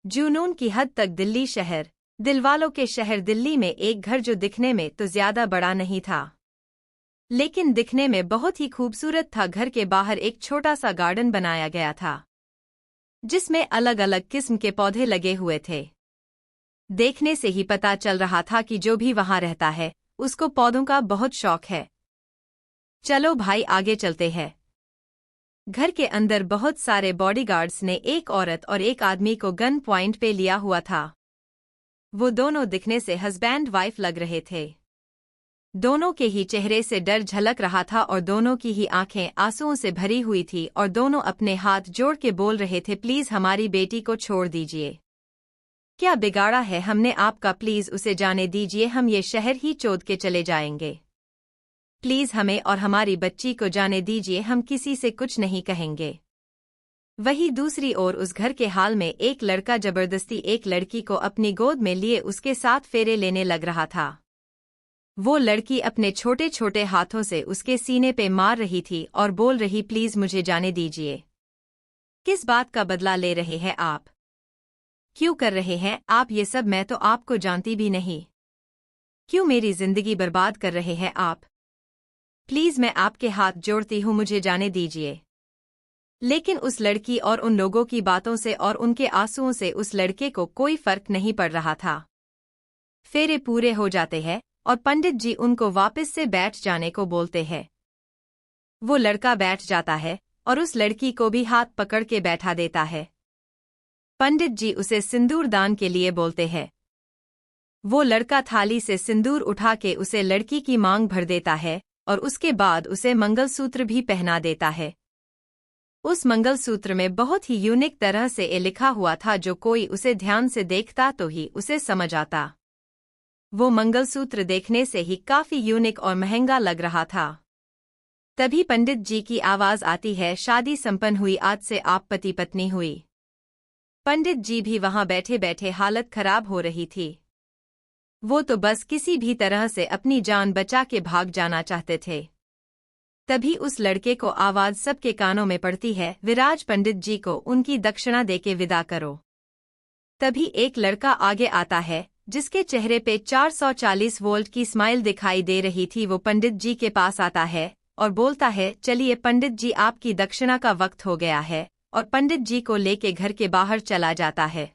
जुनून की हद तक दिल्ली शहर, दिलवालों के शहर दिल्ली में एक घर जो दिखने में तो ज्यादा बड़ा नहीं था, लेकिन दिखने में बहुत ही खूबसूरत था। घर के बाहर एक छोटा सा गार्डन बनाया गया था, जिसमें अलग अलग किस्म के पौधे लगे हुए थे। देखने से ही पता चल रहा था कि जो भी वहां रहता है, उसको पौधों का बहुत शौक है। चलो भाई आगे चलते हैं। घर के अंदर बहुत सारे बॉडीगार्ड्स ने एक औरत और एक आदमी को गन पॉइंट पे लिया हुआ था। वो दोनों दिखने से हस्बैंड वाइफ लग रहे थे। दोनों के ही चेहरे से डर झलक रहा था और दोनों की ही आंखें आंसुओं से भरी हुई थी और दोनों अपने हाथ जोड़ के बोल रहे थे, प्लीज हमारी बेटी को छोड़ दीजिए। क्या बिगाड़ा है हमने आपका, प्लीज उसे जाने दीजिए, हम ये शहर ही चोद के चले जाएंगे। प्लीज हमें और हमारी बच्ची को जाने दीजिए, हम किसी से कुछ नहीं कहेंगे। वहीं दूसरी ओर उस घर के हाल में एक लड़का जबरदस्ती एक लड़की को अपनी गोद में लिए उसके साथ फेरे लेने लग रहा था। वो लड़की अपने छोटे छोटे हाथों से उसके सीने पे मार रही थी और बोल रही, प्लीज मुझे जाने दीजिए। किस बात का बदला ले रहे हैं आप? क्यों कर रहे हैं आप ये सब? मैं तो आपको जानती भी नहीं। क्यों मेरी जिंदगी बर्बाद कर रहे हैं आप? प्लीज मैं आपके हाथ जोड़ती हूँ, मुझे जाने दीजिए। लेकिन उस लड़की और उन लोगों की बातों से और उनके आंसुओं से उस लड़के को कोई फर्क नहीं पड़ रहा था। फेरे पूरे हो जाते हैं और पंडित जी उनको वापस से बैठ जाने को बोलते हैं। वो लड़का बैठ जाता है और उस लड़की को भी हाथ पकड़ के बैठा देता है। पंडित जी उसे सिंदूर दान के लिए बोलते हैं। वो लड़का थाली से सिंदूर उठा के उसे लड़की की मांग भर देता है और उसके बाद उसे मंगलसूत्र भी पहना देता है। उस मंगलसूत्र में बहुत ही यूनिक तरह से ये लिखा हुआ था, जो कोई उसे ध्यान से देखता तो ही उसे समझ आता। वो मंगलसूत्र देखने से ही काफी यूनिक और महंगा लग रहा था। तभी पंडित जी की आवाज आती है, शादी संपन्न हुई, आज से आप पति पत्नी हुई। पंडित जी भी वहां बैठे बैठे हालत खराब हो रही थी। वो तो बस किसी भी तरह से अपनी जान बचा के भाग जाना चाहते थे। तभी उस लड़के को आवाज सबके कानों में पड़ती है, विराज पंडित जी को उनकी दक्षिणा देके विदा करो। तभी एक लड़का आगे आता है जिसके चेहरे पे 440 वोल्ट की स्माइल दिखाई दे रही थी। वो पंडित जी के पास आता है और बोलता है, चलिए पंडित जी आपकी दक्षिणा का वक्त हो गया है, और पंडित जी को लेके घर के बाहर चला जाता है।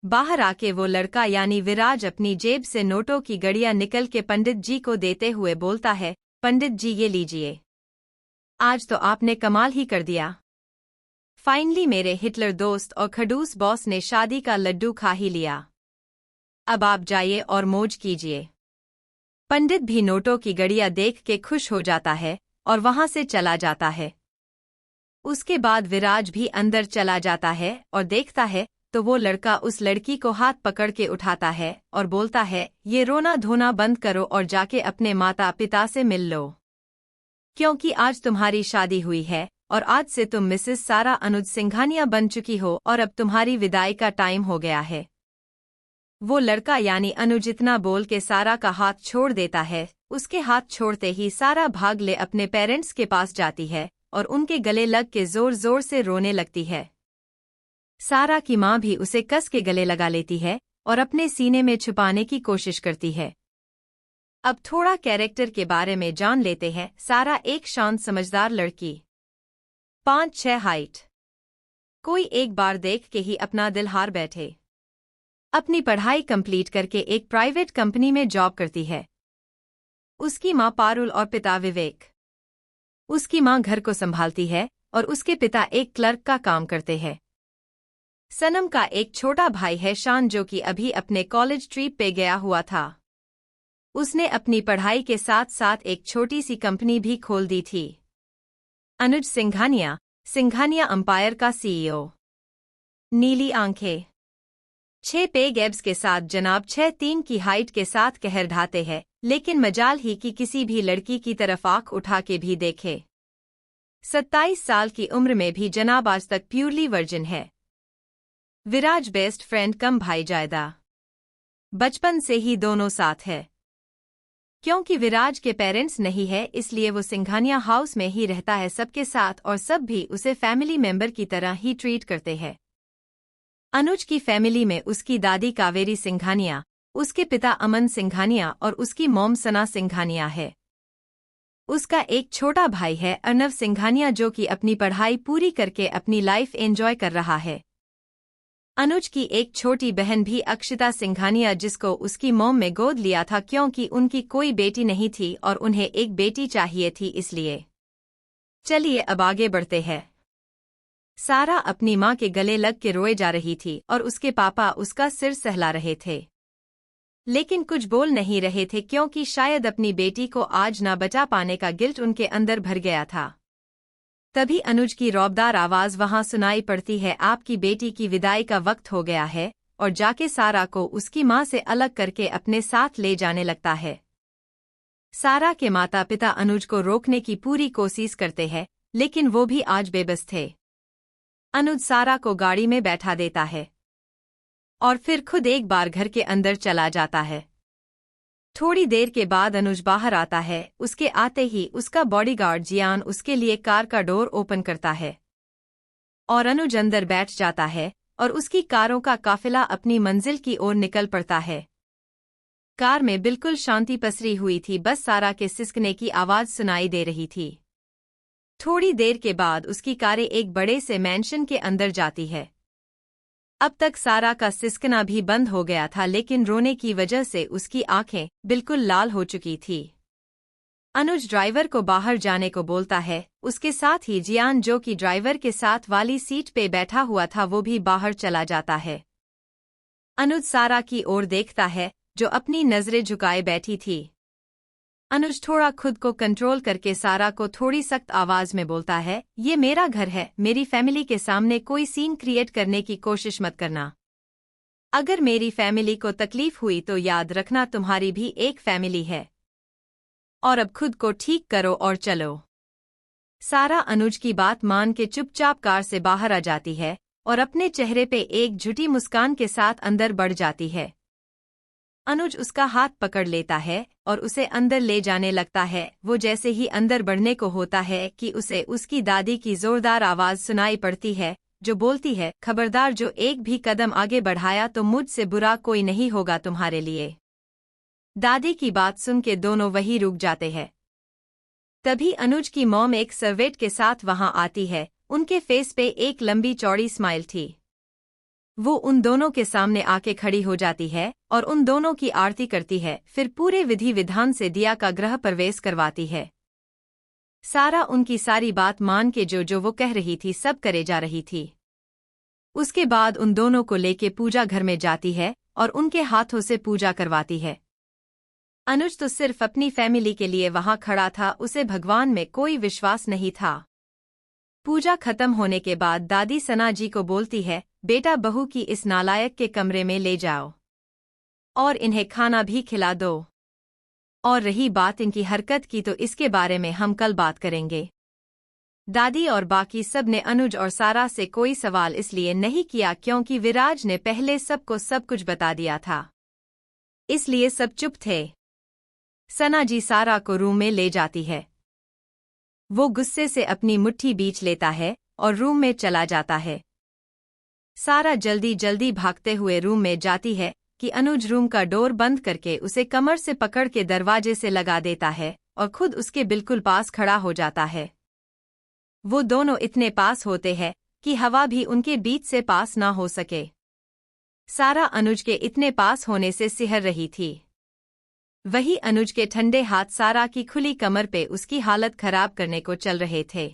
बाहर आके वो लड़का यानी विराज अपनी जेब से नोटों की गड़ियां निकल के पंडित जी को देते हुए बोलता है, पंडित जी ये लीजिए, आज तो आपने कमाल ही कर दिया। फाइनली मेरे हिटलर दोस्त और खड़ूस बॉस ने शादी का लड्डू खा ही लिया। अब आप जाइए और मौज कीजिए। पंडित भी नोटों की गड़ियां देख के खुश हो जाता है और वहां से चला जाता है। उसके बाद विराज भी अंदर चला जाता है और देखता है तो वो लड़का उस लड़की को हाथ पकड़ के उठाता है और बोलता है, ये रोना धोना बंद करो और जाके अपने माता पिता से मिल लो, क्योंकि आज तुम्हारी शादी हुई है और आज से तुम मिसेस सारा अनुज सिंघानिया बन चुकी हो और अब तुम्हारी विदाई का टाइम हो गया है। वो लड़का यानी अनुज इतना बोल के सारा का हाथ छोड़ देता है। उसके हाथ छोड़ते ही सारा भाग ले अपने पेरेंट्स के पास जाती है और उनके गले लग के जोर जोर से रोने लगती है। सारा की माँ भी उसे कस के गले लगा लेती है और अपने सीने में छुपाने की कोशिश करती है। अब थोड़ा कैरेक्टर के बारे में जान लेते हैं। सारा एक शांत समझदार लड़की, 5'6" हाइट, कोई एक बार देख के ही अपना दिल हार बैठे। अपनी पढ़ाई कंप्लीट करके एक प्राइवेट कंपनी में जॉब करती है। उसकी माँ पारुल और पिता विवेक। उसकी माँ घर को संभालती है और उसके पिता एक क्लर्क का काम करते हैं। सनम का एक छोटा भाई है शान, जो कि अभी अपने कॉलेज ट्रिप पे गया हुआ था। उसने अपनी पढ़ाई के साथ साथ एक छोटी सी कंपनी भी खोल दी थी। अनुज सिंघानिया, सिंघानिया अंपायर का सीईओ। नीली आंखें, 6 पे गैब्स के साथ जनाब 6'3" की हाइट के साथ कहर ढाते हैं, लेकिन मजाल ही कि किसी भी लड़की की तरफ आंख उठा के भी देखे। 27 साल की उम्र में भी जनाब आज तक प्योरली वर्जिन है। विराज बेस्ट फ्रेंड कम भाईजादा, बचपन से ही दोनों साथ है। क्योंकि विराज के पेरेंट्स नहीं है इसलिए वो सिंघानिया हाउस में ही रहता है सबके साथ और सब भी उसे फैमिली मेंबर की तरह ही ट्रीट करते हैं। अनुज की फैमिली में उसकी दादी कावेरी सिंघानिया, उसके पिता अमन सिंघानिया और उसकी मॉम सना सिंघानिया है। उसका एक छोटा भाई है अर्नव सिंघानिया, जो कि अपनी पढ़ाई पूरी करके अपनी लाइफ एंजॉय कर रहा है। अनुज की एक छोटी बहन भी अक्षिता सिंघानिया, जिसको उसकी मॉम में गोद लिया था क्योंकि उनकी कोई बेटी नहीं थी और उन्हें एक बेटी चाहिए थी, इसलिए। चलिए अब आगे बढ़ते हैं। सारा अपनी माँ के गले लग के रोए जा रही थी और उसके पापा उसका सिर सहला रहे थे, लेकिन कुछ बोल नहीं रहे थे क्योंकि शायद अपनी बेटी को आज ना बचा पाने का गिल्ट उनके अंदर भर गया था। तभी अनुज की रौबदार आवाज वहां सुनाई पड़ती है, आपकी बेटी की विदाई का वक्त हो गया है, और जाके सारा को उसकी माँ से अलग करके अपने साथ ले जाने लगता है। सारा के माता पिता अनुज को रोकने की पूरी कोशिश करते हैं, लेकिन वो भी आज बेबस थे। अनुज सारा को गाड़ी में बैठा देता है और फिर खुद एक बार घर के अंदर चला जाता है। थोड़ी देर के बाद अनुज बाहर आता है। उसके आते ही उसका बॉडीगार्ड जियान उसके लिए कार का डोर ओपन करता है और अनुज अंदर बैठ जाता है और उसकी कारों का काफिला अपनी मंजिल की ओर निकल पड़ता है। कार में बिल्कुल शांति पसरी हुई थी, बस सारा के सिसकने की आवाज सुनाई दे रही थी। थोड़ी देर के बाद उसकी कारें एक बड़े से मैंशन के अंदर जाती है। अब तक सारा का सिसकना भी बंद हो गया था, लेकिन रोने की वजह से उसकी आंखें बिल्कुल लाल हो चुकी थी। अनुज ड्राइवर को बाहर जाने को बोलता है। उसके साथ ही जियान, जो कि ड्राइवर के साथ वाली सीट पे बैठा हुआ था, वो भी बाहर चला जाता है। अनुज सारा की ओर देखता है, जो अपनी नजरें झुकाए बैठी थी। अनुज थोड़ा खुद को कंट्रोल करके सारा को थोड़ी सख्त आवाज में बोलता है, ये मेरा घर है, मेरी फैमिली के सामने कोई सीन क्रिएट करने की कोशिश मत करना। अगर मेरी फैमिली को तकलीफ हुई तो याद रखना तुम्हारी भी एक फैमिली है। और अब खुद को ठीक करो और चलो। सारा अनुज की बात मान के चुपचाप कार से बाहर आ जाती है और अपने चेहरे पे एक झूठी मुस्कान के साथ अंदर बढ़ जाती है। अनुज उसका हाथ पकड़ लेता है और उसे अंदर ले जाने लगता है। वो जैसे ही अंदर बढ़ने को होता है कि उसे उसकी दादी की जोरदार आवाज सुनाई पड़ती है, जो बोलती है, खबरदार, जो एक भी कदम आगे बढ़ाया तो मुझसे बुरा कोई नहीं होगा तुम्हारे लिए। दादी की बात सुन के दोनों वहीं रुक जाते हैं। तभी अनुज की मॉम एक सर्वेंट के साथ वहां आती है। उनके फेस पे एक लंबी चौड़ी स्माइल थी। वो उन दोनों के सामने आके खड़ी हो जाती है और उन दोनों की आरती करती है, फिर पूरे विधि विधान से दिया का गृह प्रवेश करवाती है। सारा उनकी सारी बात मान के जो वो कह रही थी सब करे जा रही थी। उसके बाद उन दोनों को लेके पूजा घर में जाती है और उनके हाथों से पूजा करवाती है। अनुज तो सिर्फ अपनी फैमिली के लिए वहां खड़ा था, उसे भगवान में कोई विश्वास नहीं था। पूजा खत्म होने के बाद दादी सना जी को बोलती है, बेटा बहू की इस नालायक के कमरे में ले जाओ और इन्हें खाना भी खिला दो। और रही बात इनकी हरकत की, तो इसके बारे में हम कल बात करेंगे। दादी और बाकी सब ने अनुज और सारा से कोई सवाल इसलिए नहीं किया क्योंकि विराज ने पहले सबको सब कुछ बता दिया था, इसलिए सब चुप थे। सना जी सारा को रूम में ले जाती है। वो गुस्से से अपनी मुट्ठी बीच लेता है और रूम में चला जाता है। सारा जल्दी जल्दी भागते हुए रूम में जाती है कि अनुज रूम का डोर बंद करके उसे कमर से पकड़ के दरवाजे से लगा देता है और खुद उसके बिल्कुल पास खड़ा हो जाता है। वो दोनों इतने पास होते हैं कि हवा भी उनके बीच से पास ना हो सके। सारा अनुज के इतने पास होने से सिहर रही थी। वही अनुज के ठंडे हाथ सारा की खुली कमर पे उसकी हालत खराब करने को चल रहे थे।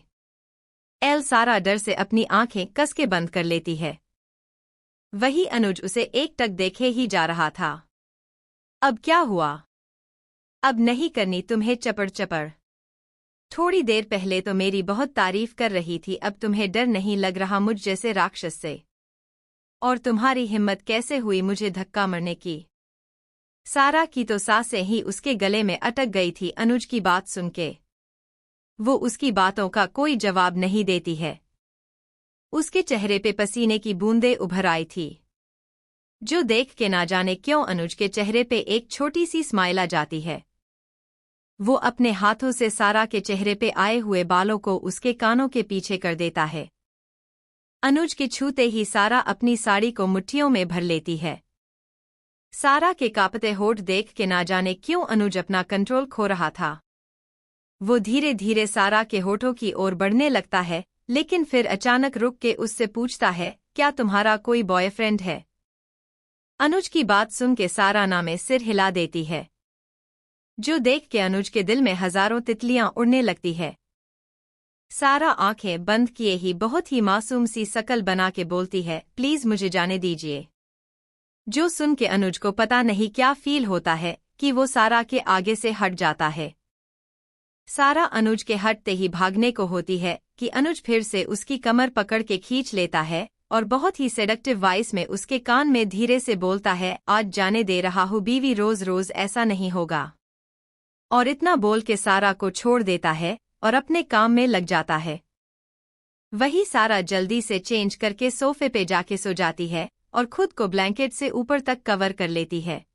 सारा डर से अपनी आंखें कस के बंद कर लेती है। वही अनुज उसे एकटक देखे ही जा रहा था। अब क्या हुआ? अब नहीं करनी तुम्हें चपड़ चपड़। थोड़ी देर पहले तो मेरी बहुत तारीफ कर रही थी, अब तुम्हें डर नहीं लग रहा मुझ जैसे राक्षस से? और तुम्हारी हिम्मत कैसे हुई मुझे धक्का मारने की? सारा की तो सांसें ही उसके गले में अटक गई थी अनुज की बात सुन के। वो उसकी बातों का कोई जवाब नहीं देती है। उसके चेहरे पे पसीने की बूंदें उभर आई थी, जो देख के ना जाने क्यों अनुज के चेहरे पे एक छोटी सी स्माइल आ जाती है। वो अपने हाथों से सारा के चेहरे पे आए हुए बालों को उसके कानों के पीछे कर देता है। अनुज के छूते ही सारा अपनी साड़ी को मुट्ठियों में भर लेती है। सारा के कांपते होठ देख के ना जाने क्यों अनुज अपना कंट्रोल खो रहा था। वो धीरे धीरे सारा के होठों की ओर बढ़ने लगता है, लेकिन फिर अचानक रुक के उससे पूछता है, क्या तुम्हारा कोई बॉयफ्रेंड है? अनुज की बात सुन के सारा ना में सिर हिला देती है, जो देख के अनुज के दिल में हजारों तितलियां उड़ने लगती है। सारा आंखें बंद किए ही बहुत ही मासूम सी शकल बना के बोलती है, प्लीज मुझे जाने दीजिए। जो सुन के अनुज को पता नहीं क्या फील होता है कि वो सारा के आगे से हट जाता है। सारा अनुज के हटते ही भागने को होती है कि अनुज फिर से उसकी कमर पकड़ के खींच लेता है और बहुत ही सेडक्टिव वॉइस में उसके कान में धीरे से बोलता है, आज जाने दे रहा हूँ बीवी, रोज रोज ऐसा नहीं होगा। और इतना बोल के सारा को छोड़ देता है और अपने काम में लग जाता है। वही सारा जल्दी से चेंज करके सोफे पे जाके सो जाती है और खुद को ब्लैंकेट से ऊपर तक कवर कर लेती है।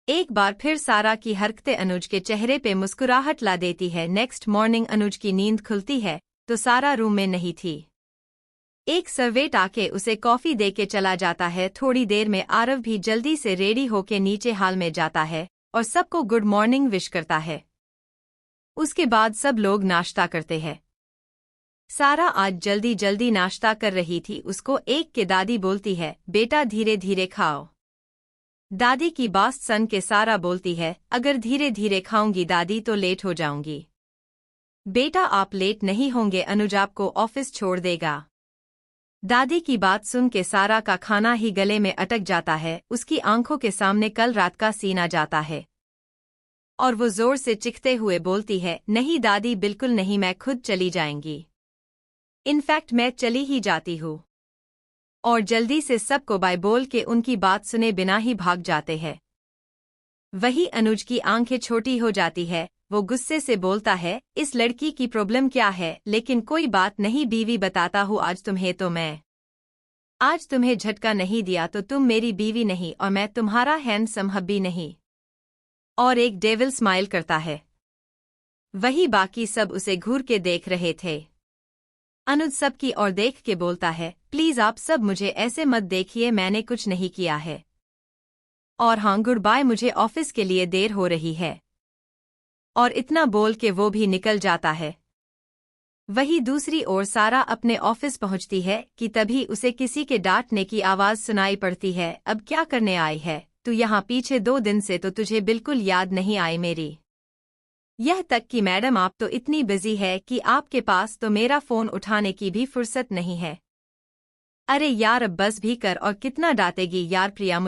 एक बार फिर सारा की हरकतें अनुज के चेहरे पे मुस्कुराहट ला देती है। नेक्स्ट मॉर्निंग अनुज की नींद खुलती है तो सारा रूम में नहीं थी। एक सर्वेंट आके उसे कॉफी दे के चला जाता है। थोड़ी देर में आरव भी जल्दी से रेडी होके नीचे हॉल में जाता है और सबको गुड मॉर्निंग विश करता है। उसके बाद सब लोग नाश्ता करते हैं। सारा आज जल्दी जल्दी नाश्ता कर रही थी। उसको एक के दादी बोलती है, बेटा धीरे धीरे खाओ। दादी की बात सुन के सारा बोलती है, अगर धीरे धीरे खाऊंगी दादी तो लेट हो जाऊंगी। बेटा आप लेट नहीं होंगे, अनुज आपको ऑफिस छोड़ देगा। दादी की बात सुन के सारा का खाना ही गले में अटक जाता है। उसकी आंखों के सामने कल रात का सीन आ जाता है और वो जोर से चिखते हुए बोलती है, नहीं दादी बिल्कुल नहीं, मैं खुद चली जाएंगी। इनफैक्ट मैं चली ही जाती हूँ। और जल्दी से सबको बाय बोल के उनकी बात सुने बिना ही भाग जाते हैं। वही अनुज की आंखें छोटी हो जाती है। वो गुस्से से बोलता है, इस लड़की की प्रॉब्लम क्या है? लेकिन कोई बात नहीं बीवी, बताता हूँ आज तुम्हें। तो मैं आज तुम्हें झटका नहीं दिया तो तुम मेरी बीवी नहीं और मैं तुम्हारा हैंडसम हब्बी नहीं। और एक डेविल स्माइल करता है। वही बाकी सब उसे घूर के देख रहे थे। अनुज सबकी ओर देख के बोलता है, प्लीज आप सब मुझे ऐसे मत देखिए, मैंने कुछ नहीं किया है। और हाँ गुड बाय, मुझे ऑफिस के लिए देर हो रही है। और इतना बोल के वो भी निकल जाता है। वही दूसरी ओर सारा अपने ऑफिस पहुंचती है कि तभी उसे किसी के डांटने की आवाज सुनाई पड़ती है, अब क्या करने आई है तू यहाँ? पीछे 2 दिन से तो तुझे बिल्कुल याद नहीं आई मेरी। यह तक कि मैडम आप तो इतनी बिजी है कि आपके पास तो मेरा फोन उठाने की भी फुर्सत नहीं है। अरे यार अब बस भी कर, और कितना डांटेगी यार प्रिया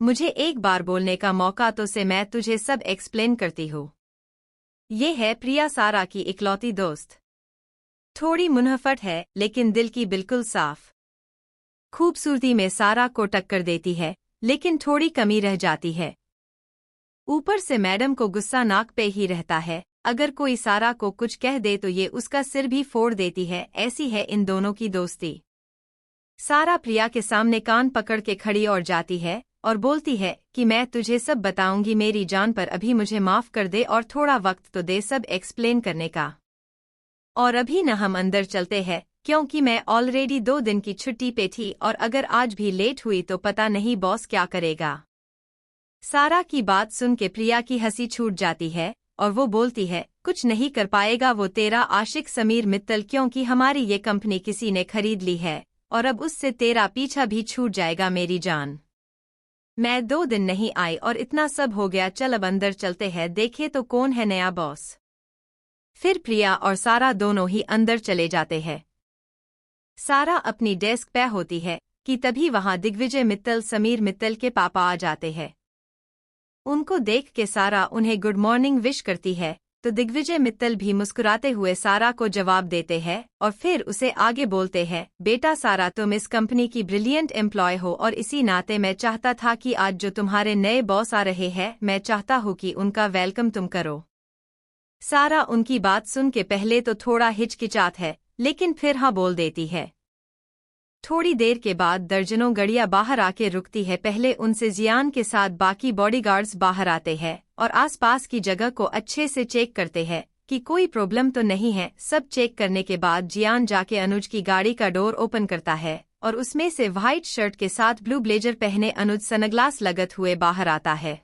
मुझे एक बार बोलने का मौका तो से, मैं तुझे सब एक्सप्लेन करती हूँ। ये है प्रिया, सारा की इकलौती दोस्त। थोड़ी मुनहफट है लेकिन दिल की बिल्कुल साफ। खूबसूरती में सारा को टक्कर देती है लेकिन थोड़ी कमी रह जाती है। ऊपर से मैडम को गुस्सा नाक पे ही रहता है। अगर कोई सारा को कुछ कह दे तो ये उसका सिर भी फोड़ देती है। ऐसी है इन दोनों की दोस्ती। सारा प्रिया के सामने कान पकड़ के खड़ी और जाती है और बोलती है कि मैं तुझे सब बताऊंगी मेरी जान, पर अभी मुझे माफ कर दे और थोड़ा वक्त तो दे सब एक्सप्लेन करने का। और अभी न हम अंदर चलते हैं क्योंकि मैं ऑलरेडी 2 दिन की छुट्टी पे थी और अगर आज भी लेट हुई तो पता नहीं बॉस क्या करेगा। सारा की बात सुन के प्रिया की हंसी छूट जाती है और वो बोलती है, कुछ नहीं कर पाएगा वो तेरा आशिक समीर मित्तल, क्योंकि हमारी ये कंपनी किसी ने खरीद ली है और अब उससे तेरा पीछा भी छूट जाएगा मेरी जान। मैं 2 दिन नहीं आई और इतना सब हो गया, चल अब अंदर चलते हैं, देखे तो कौन है नया बॉस। फिर प्रिया और सारा दोनों ही अंदर चले जाते हैं। सारा अपनी डेस्क पे होती है कि तभी वहां दिग्विजय मित्तल, समीर मित्तल के पापा आ जाते हैं। उनको देख के सारा उन्हें गुड मॉर्निंग विश करती है तो दिग्विजय मित्तल भी मुस्कुराते हुए सारा को जवाब देते हैं और फिर उसे आगे बोलते हैं, बेटा सारा तुम इस कंपनी की ब्रिलियंट एम्प्लॉय हो और इसी नाते मैं चाहता था कि आज जो तुम्हारे नए बॉस आ रहे हैं मैं चाहता हूँ कि उनका वेलकम तुम करो। सारा उनकी बात सुन के पहले तो थोड़ा हिचकिचात है लेकिन फिर हाँ बोल देती है। थोड़ी देर के बाद दर्जनों गाड़ियां बाहर आके रुकती है। पहले उनसे जियान के साथ बाकी बॉडीगार्ड्स बाहर आते हैं और आसपास की जगह को अच्छे से चेक करते हैं कि कोई प्रॉब्लम तो नहीं है। सब चेक करने के बाद जियान जाके अनुज की गाड़ी का डोर ओपन करता है और उसमें से व्हाइट शर्ट के साथ ब्लू ब्लेजर पहने अनुज सनग्लास लगत हुए बाहर आता है।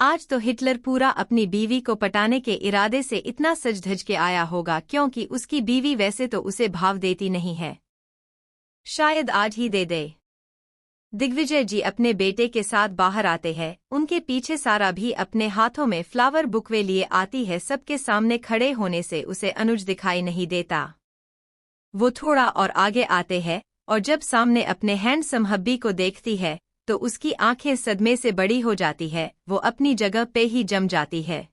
आज तो हिटलर पूरा अपनी बीवी को पटाने के इरादे से इतना सज धज के आया होगा, क्योंकि उसकी बीवी वैसे तो उसे भाव देती नहीं है, शायद आज ही दे दे। दिग्विजय जी अपने बेटे के साथ बाहर आते हैं। उनके पीछे सारा भी अपने हाथों में फ्लावर बुकवे लिए आती है। सबके सामने खड़े होने से उसे अनुज दिखाई नहीं देता। वो थोड़ा और आगे आते हैं और जब सामने अपने हैंडसम हब्बी को देखती है तो उसकी आंखें सदमे से बड़ी हो जाती है। वो अपनी जगह पे ही जम जाती है।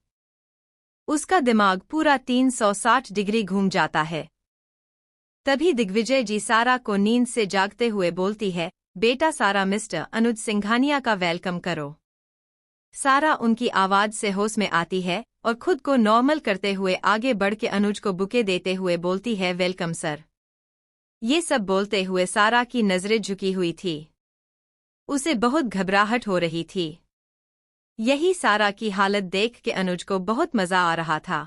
उसका दिमाग पूरा 360 डिग्री घूम जाता है। तभी दिग्विजय जी सारा को नींद से जागते हुए बोलती है, बेटा सारा, मिस्टर अनुज सिंघानिया का वेलकम करो। सारा उनकी आवाज से होश में आती है और खुद को नॉर्मल करते हुए आगे बढ़ के अनुज को बुके देते हुए बोलती है, वेलकम सर। ये सब बोलते हुए सारा की नजरें झुकी हुई थी। उसे बहुत घबराहट हो रही थी। यही सारा की हालत देख के अनुज को बहुत मजा आ रहा था।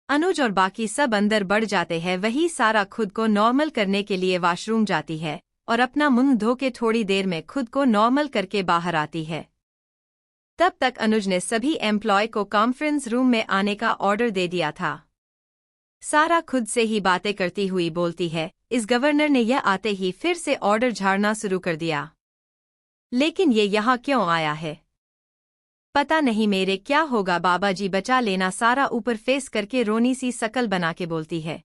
अनुज और बाकी सब अंदर बढ़ जाते हैं। वही सारा खुद को नॉर्मल करने के लिए वॉशरूम जाती है और अपना मुंह धो के थोड़ी देर में खुद को नॉर्मल करके बाहर आती है। तब तक अनुज ने सभी एम्प्लॉय को कॉन्फ्रेंस रूम में आने का ऑर्डर दे दिया था। सारा खुद से ही बातें करती हुई बोलती है, इस गवर्नर ने यह आते ही फिर से ऑर्डर झाड़ना शुरू कर दिया, लेकिन ये यहाँ क्यों आया है पता नहीं। मेरे क्या होगा बाबा जी, बचा लेना। सारा ऊपर फेस करके रोनी सी शकल बना के बोलती है।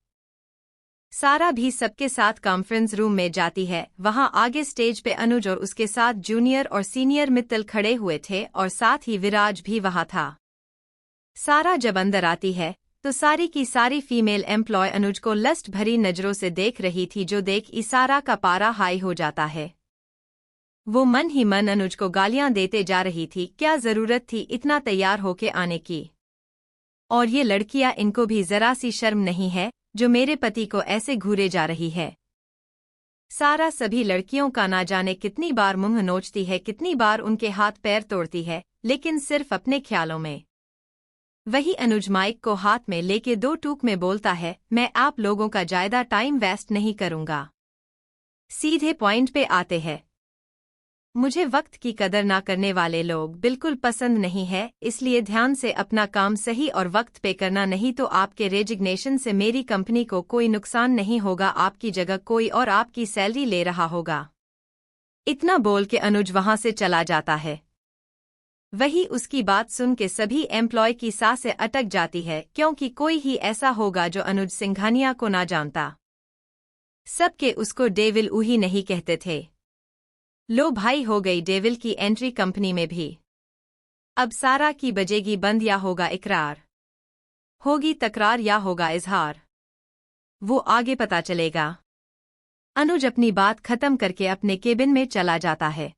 सारा भी सबके साथ कॉन्फ्रेंस रूम में जाती है। वहां आगे स्टेज पे अनुज और उसके साथ जूनियर और सीनियर मित्तल खड़े हुए थे और साथ ही विराज भी वहां था। सारा जब अंदर आती है तो सारी की सारी फीमेल एम्प्लॉय अनुज को लस्ट भरी नजरों से देख रही थी, जो देख सारा का पारा हाई हो जाता है। वो मन ही मन अनुज को गालियां देते जा रही थी। क्या जरूरत थी इतना तैयार होके आने की? और ये लड़कियां, इनको भी जरा सी शर्म नहीं है जो मेरे पति को ऐसे घूरे जा रही है। सारा सभी लड़कियों का ना जाने कितनी बार मुंह नोचती है, कितनी बार उनके हाथ पैर तोड़ती है, लेकिन सिर्फ अपने ख्यालों में। वही अनुज माइक को हाथ में लेके 2 टूक में बोलता है, मैं आप लोगों का ज्यादा टाइम वेस्ट नहीं करूंगा, सीधे पॉइंट पे आते हैं। मुझे वक्त की कदर ना करने वाले लोग बिल्कुल पसंद नहीं है, इसलिए ध्यान से अपना काम सही और वक्त पे करना, नहीं तो आपके रेजिग्नेशन से मेरी कंपनी को कोई नुकसान नहीं होगा, आपकी जगह कोई और आपकी सैलरी ले रहा होगा। इतना बोल के अनुज वहां से चला जाता है। वही उसकी बात सुन के सभी एम्प्लॉय की सांसें अटक जाती है, क्योंकि कोई ही ऐसा होगा जो अनुज सिंघानिया को ना जानता। सबके उसको डेविल उही नहीं कहते थे। लो भाई, हो गई डेविल की एंट्री कंपनी में भी। अब सारा की बजेगी बंद, या होगा इकरार, होगी तकरार, या होगा इजहार, वो आगे पता चलेगा। अनुज अपनी बात खत्म करके अपने केबिन में चला जाता है।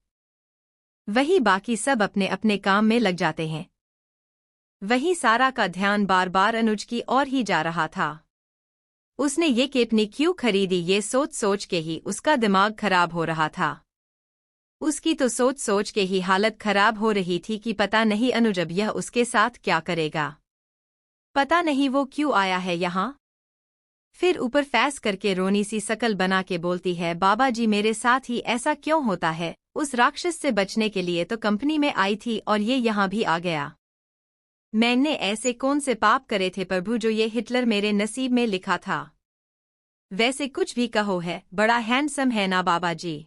वही बाकी सब अपने अपने काम में लग जाते हैं। वही सारा का ध्यान बार बार अनुज की ओर ही जा रहा था। उसने ये केपनी क्यों खरीदी, ये सोच सोच के ही उसका दिमाग खराब हो रहा था। उसकी तो सोच सोच के ही हालत खराब हो रही थी कि पता नहीं अनुज अब यह उसके साथ क्या करेगा, पता नहीं वो क्यों आया है यहाँ। फिर ऊपर फैस करके रोनी सी शकल बना के बोलती है, बाबा जी मेरे साथ ही ऐसा क्यों होता है? उस राक्षस से बचने के लिए तो कंपनी में आई थी और ये यहाँ भी आ गया। मैंने ऐसे कौन से पाप करे थे प्रभु जो ये हिटलर मेरे नसीब में लिखा था? वैसे कुछ भी कहो, है बड़ा हैंडसम है ना बाबा जी।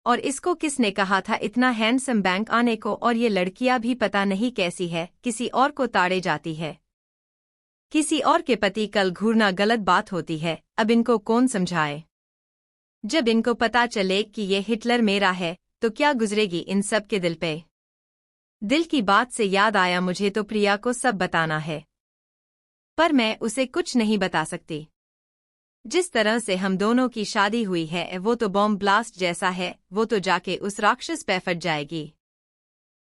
और इसको किसने कहा था इतना हैंडसम बैंक आने को? और ये लड़कियां भी पता नहीं कैसी है, किसी और को ताड़े जाती है। किसी और के पति कल घूरना गलत बात होती है। अब इनको कौन समझाए? जब इनको पता चले कि ये हिटलर मेरा है तो क्या गुजरेगी इन सब के दिल पे। दिल की बात से याद आया, मुझे तो प्रिया को सब बताना है, पर मैं उसे कुछ नहीं बता सकती। जिस तरह से हम दोनों की शादी हुई है वो तो बॉम्ब ब्लास्ट जैसा है, वो तो जाके उस राक्षस पे फट जाएगी।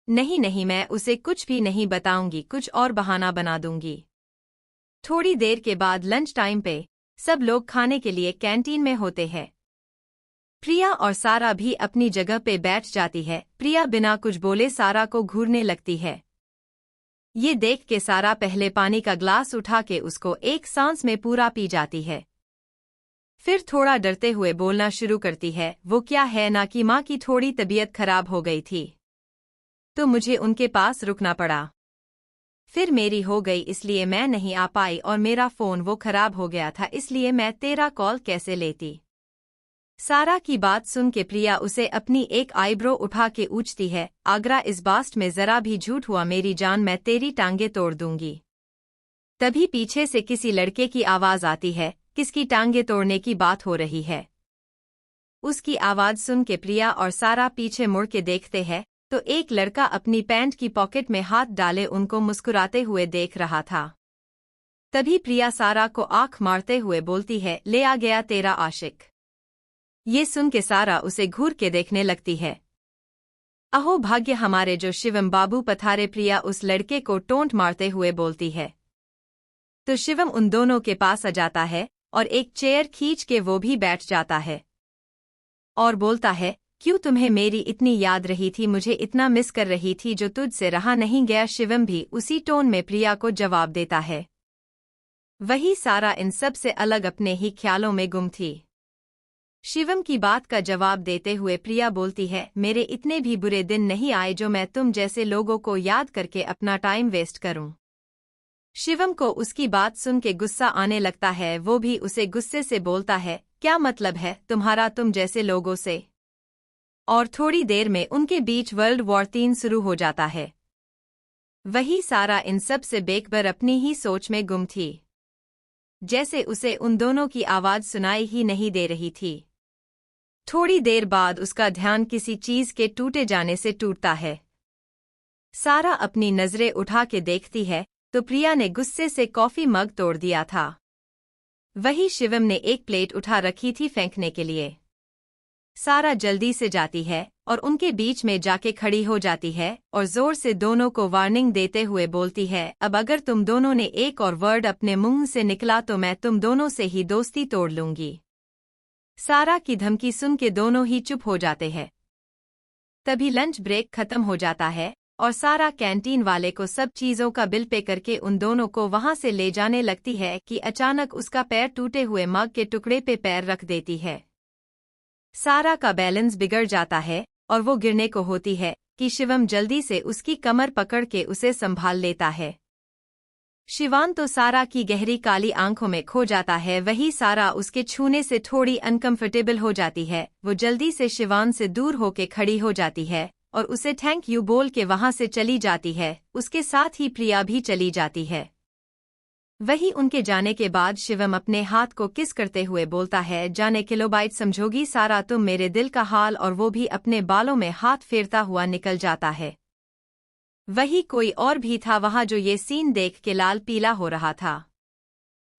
नहीं नहीं, मैं उसे कुछ भी नहीं बताऊंगी, कुछ और बहाना बना दूंगी। थोड़ी देर के बाद लंच टाइम पे सब लोग खाने के लिए कैंटीन में होते हैं। प्रिया और सारा भी अपनी जगह पे बैठ जाती है। प्रिया बिना कुछ बोले सारा को घूरने लगती है। ये देख के सारा पहले पानी का ग्लास उठा के उसको एक सांस में पूरा पी जाती है। फिर थोड़ा डरते हुए बोलना शुरू करती है, वो क्या है ना कि माँ की थोड़ी तबीयत खराब हो गई थी तो मुझे उनके पास रुकना पड़ा। फिर मेरी हो गई इसलिए मैं नहीं आ पाई और मेरा फ़ोन वो खराब हो गया था इसलिए मैं तेरा कॉल कैसे लेती। सारा की बात सुन के प्रिया उसे अपनी एक आईब्रो उठा के पूछती है, आगरा इस बास्ट में जरा भी झूठ हुआ मेरी जान मैं तेरी टांगे तोड़ दूंगी। तभी पीछे से किसी लड़के की आवाज़ आती है, किसकी टांगे तोड़ने की बात हो रही है। उसकी आवाज़ सुन के प्रिया और सारा पीछे मुड़ के देखते हैं तो एक लड़का अपनी पैंट की पॉकेट में हाथ डाले उनको मुस्कुराते हुए देख रहा था। तभी प्रिया सारा को आंख मारते हुए बोलती है, ले आ गया तेरा आशिक। ये सुन के सारा उसे घूर के देखने लगती है। अहो भाग्य हमारे जो शिवम बाबू पधारे, प्रिया उस लड़के को टोंट मारते हुए बोलती है। तो शिवम उन दोनों के पास आ जाता है और एक चेयर खींच के वो भी बैठ जाता है और बोलता है, क्यों तुम्हें मेरी इतनी याद रही थी, मुझे इतना मिस कर रही थी जो तुझसे रहा नहीं गया। शिवम भी उसी टोन में प्रिया को जवाब देता है। वही सारा इन सब से अलग अपने ही ख्यालों में गुम थी। शिवम की बात का जवाब देते हुए प्रिया बोलती है, मेरे इतने भी बुरे दिन नहीं आए जो मैं तुम जैसे लोगों को याद करके अपना टाइम वेस्ट करूं। शिवम को उसकी बात सुन के गुस्सा आने लगता है। वो भी उसे गुस्से से बोलता है, क्या मतलब है तुम्हारा तुम जैसे लोगों से। और थोड़ी देर में उनके बीच वर्ल्ड वॉर 3 शुरू हो जाता है। वही सारा इन सब से बेखबर अपनी ही सोच में गुम थी, जैसे उसे उन दोनों की आवाज़ सुनाई ही नहीं दे रही थी। थोड़ी देर बाद उसका ध्यान किसी चीज़ के टूटे जाने से टूटता है। सारा अपनी नज़रें उठा के देखती है तो प्रिया ने गुस्से से कॉफ़ी मग तोड़ दिया था। वही शिवम ने एक प्लेट उठा रखी थी फेंकने के लिए। सारा जल्दी से जाती है और उनके बीच में जाके खड़ी हो जाती है और जोर से दोनों को वार्निंग देते हुए बोलती है, अब अगर तुम दोनों ने एक और वर्ड अपने मुंह से निकला तो मैं तुम दोनों से ही दोस्ती तोड़ लूंगी। सारा की धमकी सुन के दोनों ही चुप हो जाते हैं। तभी लंच ब्रेक खत्म हो जाता है और सारा कैंटीन वाले को सब चीज़ों का बिल पे करके उन दोनों को वहां से ले जाने लगती है कि अचानक उसका पैर टूटे हुए मग के टुकड़े पे पैर रख देती है। सारा का बैलेंस बिगड़ जाता है और वो गिरने को होती है कि शिवम जल्दी से उसकी कमर पकड़ के उसे संभाल लेता है। शिवान तो सारा की गहरी काली आंखों में खो जाता है। वही सारा उसके छूने से थोड़ी अनकंफर्टेबल हो जाती है। वो जल्दी से शिवान से दूर होके खड़ी हो जाती है और उसे थैंक यू बोल के वहां से चली जाती है। उसके साथ ही प्रिया भी चली जाती है। वही उनके जाने के बाद शिवम अपने हाथ को किस करते हुए बोलता है, जाने किलोबाइट समझोगी सारा तुम मेरे दिल का हाल। और वो भी अपने बालों में हाथ फेरता हुआ निकल जाता है। वही कोई और भी था वहां जो ये सीन देख के लाल पीला हो रहा था।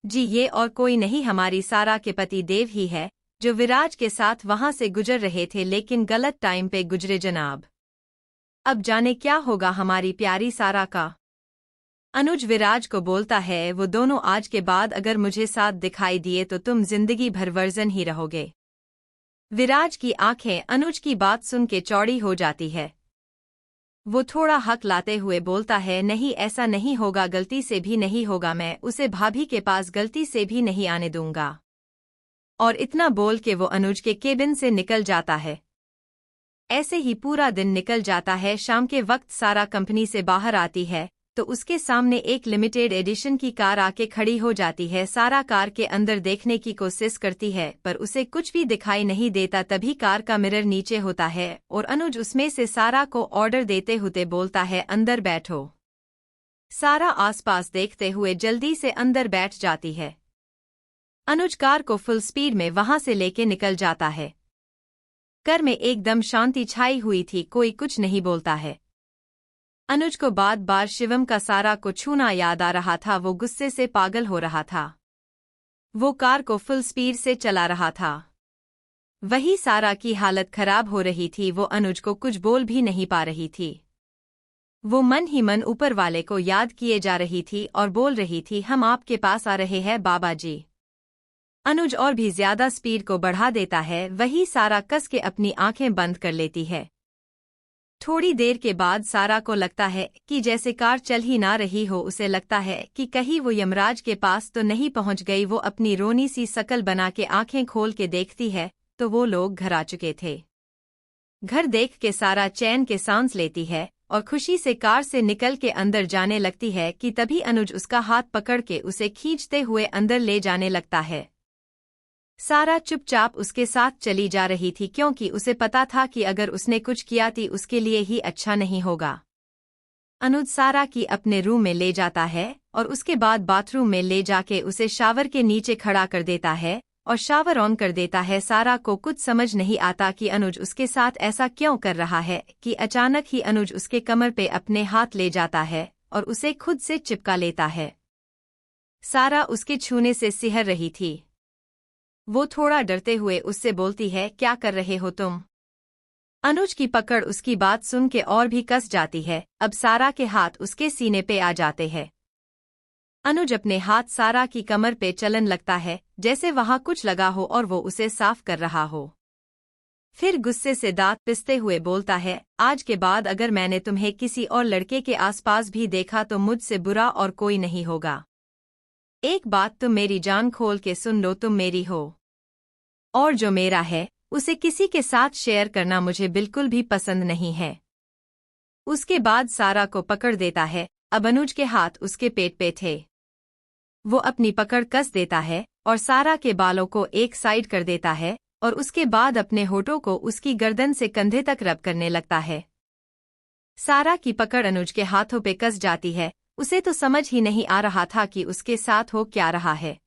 जी ये और कोई नहीं हमारी सारा के पति देव ही है जो विराज के साथ वहां से गुजर रहे थे, लेकिन गलत टाइम पे गुजरे जनाब। अब जाने क्या होगा हमारी प्यारी सारा का। अनुज विराज को बोलता है, वो दोनों आज के बाद अगर मुझे साथ दिखाई दिए तो तुम जिंदगी भर वर्जन ही रहोगे। विराज की आंखें अनुज की बात सुन के चौड़ी हो जाती है। वो थोड़ा हक लाते हुए बोलता है, नहीं ऐसा नहीं होगा, गलती से भी नहीं होगा, मैं उसे भाभी के पास गलती से भी नहीं आने दूंगा। और इतना बोल के वो अनुज के केबिन से निकल जाता है। ऐसे ही पूरा दिन निकल जाता है। शाम के वक्त सारा कंपनी से बाहर आती है तो उसके सामने एक लिमिटेड एडिशन की कार आके खड़ी हो जाती है। सारा कार के अंदर देखने की कोशिश करती है पर उसे कुछ भी दिखाई नहीं देता। तभी कार का मिरर नीचे होता है और अनुज उसमें से सारा को ऑर्डर देते हुए बोलता है, अंदर बैठो। सारा आसपास देखते हुए जल्दी से अंदर बैठ जाती है। अनुज कार को फुल स्पीड में वहां से लेके निकल जाता है। घर में एकदम शांति छाई हुई थी, कोई कुछ नहीं बोलता है। अनुज को बार बार शिवम का सारा को छूना याद आ रहा था। वो गुस्से से पागल हो रहा था। वो कार को फुल स्पीड से चला रहा था। वही सारा की हालत खराब हो रही थी। वो अनुज को कुछ बोल भी नहीं पा रही थी। वो मन ही मन ऊपर वाले को याद किए जा रही थी और बोल रही थी, हम आपके पास आ रहे हैं बाबा जी। अनुज और भी ज्यादा स्पीड को बढ़ा देता है। वही सारा कस के अपनी आंखें बंद कर लेती है। थोड़ी देर के बाद सारा को लगता है कि जैसे कार चल ही ना रही हो। उसे लगता है कि कहीं वो यमराज के पास तो नहीं पहुंच गई। वो अपनी रोनी सी शकल बना के आंखें खोल के देखती है तो वो लोग घर आ चुके थे। घर देख के सारा चैन के सांस लेती है और खुशी से कार से निकल के अंदर जाने लगती है कि तभी अनुज उसका हाथ पकड़ के उसे खींचते हुए अंदर ले जाने लगता है। सारा चुपचाप उसके साथ चली जा रही थी क्योंकि उसे पता था कि अगर उसने कुछ किया तो उसके लिए ही अच्छा नहीं होगा। अनुज सारा की अपने रूम में ले जाता है और उसके बाद बाथरूम में ले जाके उसे शावर के नीचे खड़ा कर देता है और शावर ऑन कर देता है। सारा को कुछ समझ नहीं आता कि अनुज उसके साथ ऐसा क्यों कर रहा है कि अचानक ही अनुज उसके कमर पे अपने हाथ ले जाता है और उसे खुद से चिपका लेता है। सारा उसके छूने से सिहर रही थी। वो थोड़ा डरते हुए उससे बोलती है, क्या कर रहे हो तुम? अनुज की पकड़ उसकी बात सुन के और भी कस जाती है। अब सारा के हाथ उसके सीने पे आ जाते हैं। अनुज अपने हाथ सारा की कमर पे चलन लगता है जैसे वहां कुछ लगा हो और वो उसे साफ कर रहा हो। फिर गुस्से से दांत पिसते हुए बोलता है, आज के बाद अगर मैंने तुम्हें किसी और लड़के के आसपास भी देखा तो मुझसे बुरा और कोई नहीं होगा। एक बात तुम मेरी जान खोल के सुन लो, तुम मेरी हो और जो मेरा है उसे किसी के साथ शेयर करना मुझे बिल्कुल भी पसंद नहीं है। उसके बाद सारा को पकड़ देता है। अब अनुज के हाथ उसके पेट पे थे। वो अपनी पकड़ कस देता है और सारा के बालों को एक साइड कर देता है और उसके बाद अपने होठों को उसकी गर्दन से कंधे तक रब करने लगता है। सारा की पकड़ अनुज के हाथों पे कस जाती है। उसे तो समझ ही नहीं आ रहा था कि उसके साथ हो क्या रहा है।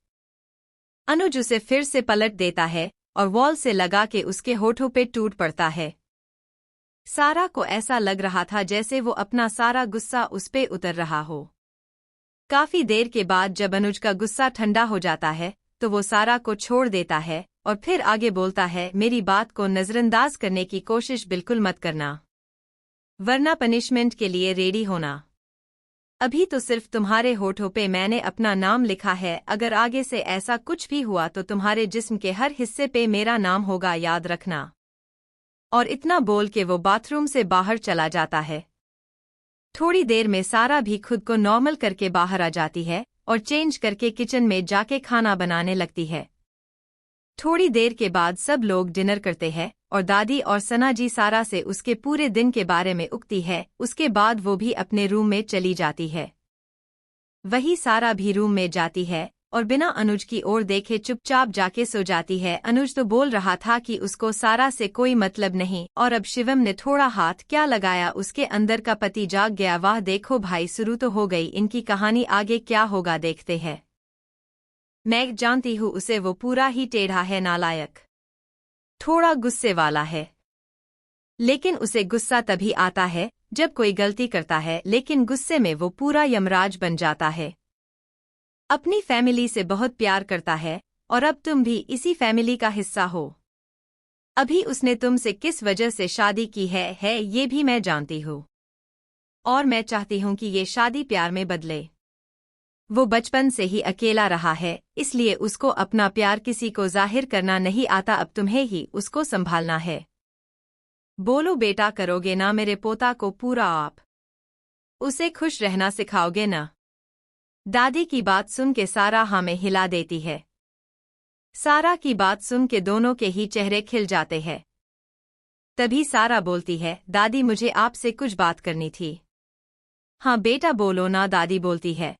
अनुज उसे फिर से पलट देता है और वॉल से लगा के उसके होठों पे टूट पड़ता है। सारा को ऐसा लग रहा था जैसे वो अपना सारा गुस्सा उस पे उतर रहा हो। काफी देर के बाद जब अनुज का गुस्सा ठंडा हो जाता है तो वो सारा को छोड़ देता है और फिर आगे बोलता है, मेरी बात को नजरअंदाज करने की कोशिश बिल्कुल मत करना, वरना पनिशमेंट के लिए रेडी होना। अभी तो सिर्फ तुम्हारे होठों पे मैंने अपना नाम लिखा है, अगर आगे से ऐसा कुछ भी हुआ तो तुम्हारे जिस्म के हर हिस्से पे मेरा नाम होगा, याद रखना। और इतना बोल के वो बाथरूम से बाहर चला जाता है। थोड़ी देर में सारा भी खुद को नॉर्मल करके बाहर आ जाती है और चेंज करके किचन में जाके खाना बनाने लगती है। थोड़ी देर के बाद सब लोग डिनर करते हैं और दादी और सना जी सारा से उसके पूरे दिन के बारे में उगती है। उसके बाद वो भी अपने रूम में चली जाती है। वही सारा भी रूम में जाती है और बिना अनुज की ओर देखे चुपचाप जाके सो जाती है। अनुज तो बोल रहा था कि उसको सारा से कोई मतलब नहीं और अब शिवम ने थोड़ा हाथ क्या लगाया, उसके अंदर का पति जाग गया। वाह देखो भाई, शुरू तो हो गई इनकी कहानी, आगे क्या होगा देखते हैं। मैं जानती हूँ उसे वो पूरा ही टेढ़ा है, नालायक, थोड़ा गुस्से वाला है। लेकिन उसे गुस्सा तभी आता है जब कोई गलती करता है, लेकिन गुस्से में वो पूरा यमराज बन जाता है। अपनी फैमिली से बहुत प्यार करता है और अब तुम भी इसी फैमिली का हिस्सा हो। अभी उसने तुमसे किस वजह से शादी की है ये भी मैं जानती हूँ और मैं चाहती हूँ कि ये शादी प्यार में बदले। वो बचपन से ही अकेला रहा है, इसलिए उसको अपना प्यार किसी को जाहिर करना नहीं आता। अब तुम्हें ही उसको संभालना है। बोलो बेटा, करोगे ना मेरे पोता को पूरा आप? उसे खुश रहना सिखाओगे ना? दादी की बात सुन के सारा हाँ में हिला देती है। सारा की बात सुन के दोनों के ही चेहरे खिल जाते हैं। तभी सारा बोलती है, दादी मुझे आपसे कुछ बात करनी थी। हाँ बेटा बोलो ना, दादी बोलती है।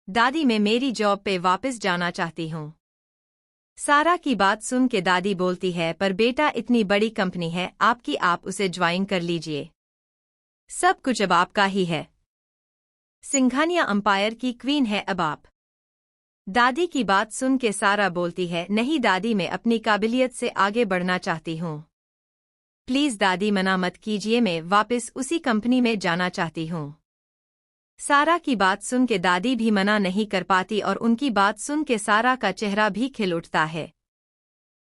दादी मैं मेरी जॉब पे वापस जाना चाहती हूँ। सारा की बात सुन के दादी बोलती है, पर बेटा इतनी बड़ी कंपनी है आपकी, आप उसे ज्वाइन कर लीजिए, सब कुछ अब आपका ही है। सिंघानिया अंपायर की क्वीन है अब आप। दादी की बात सुन के सारा बोलती है, नहीं दादी मैं अपनी काबिलियत से आगे बढ़ना चाहती हूँ, प्लीज दादी मना मत कीजिए, मैं वापस उसी कंपनी में जाना चाहती हूँ। सारा की बात सुन के दादी भी मना नहीं कर पाती और उनकी बात सुन के सारा का चेहरा भी खिल उठता है।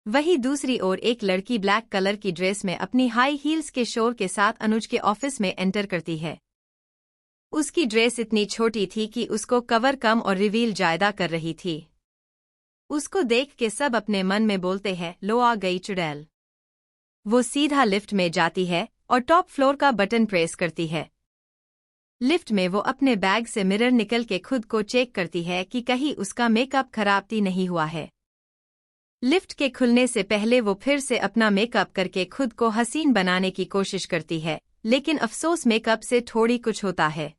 वहीं दूसरी ओर एक लड़की ब्लैक कलर की ड्रेस में अपनी हाई हील्स के शोर के साथ अनुज के ऑफिस में एंटर करती है। उसकी ड्रेस इतनी छोटी थी कि उसको कवर कम और रिवील ज्यादा कर रही थी। उसको देख के सब अपने मन में बोलते हैं, लो आ गई चुड़ैल। वो सीधा लिफ्ट में जाती है और टॉप फ्लोर का बटन प्रेस करती है। लिफ्ट में वो अपने बैग से मिरर निकल के खुद को चेक करती है कि कहीं उसका मेकअप खराब नहीं हुआ है। लिफ्ट के खुलने से पहले वो फिर से अपना मेकअप करके खुद को हसीन बनाने की कोशिश करती है, लेकिन अफसोस मेकअप से थोड़ी कुछ होता है।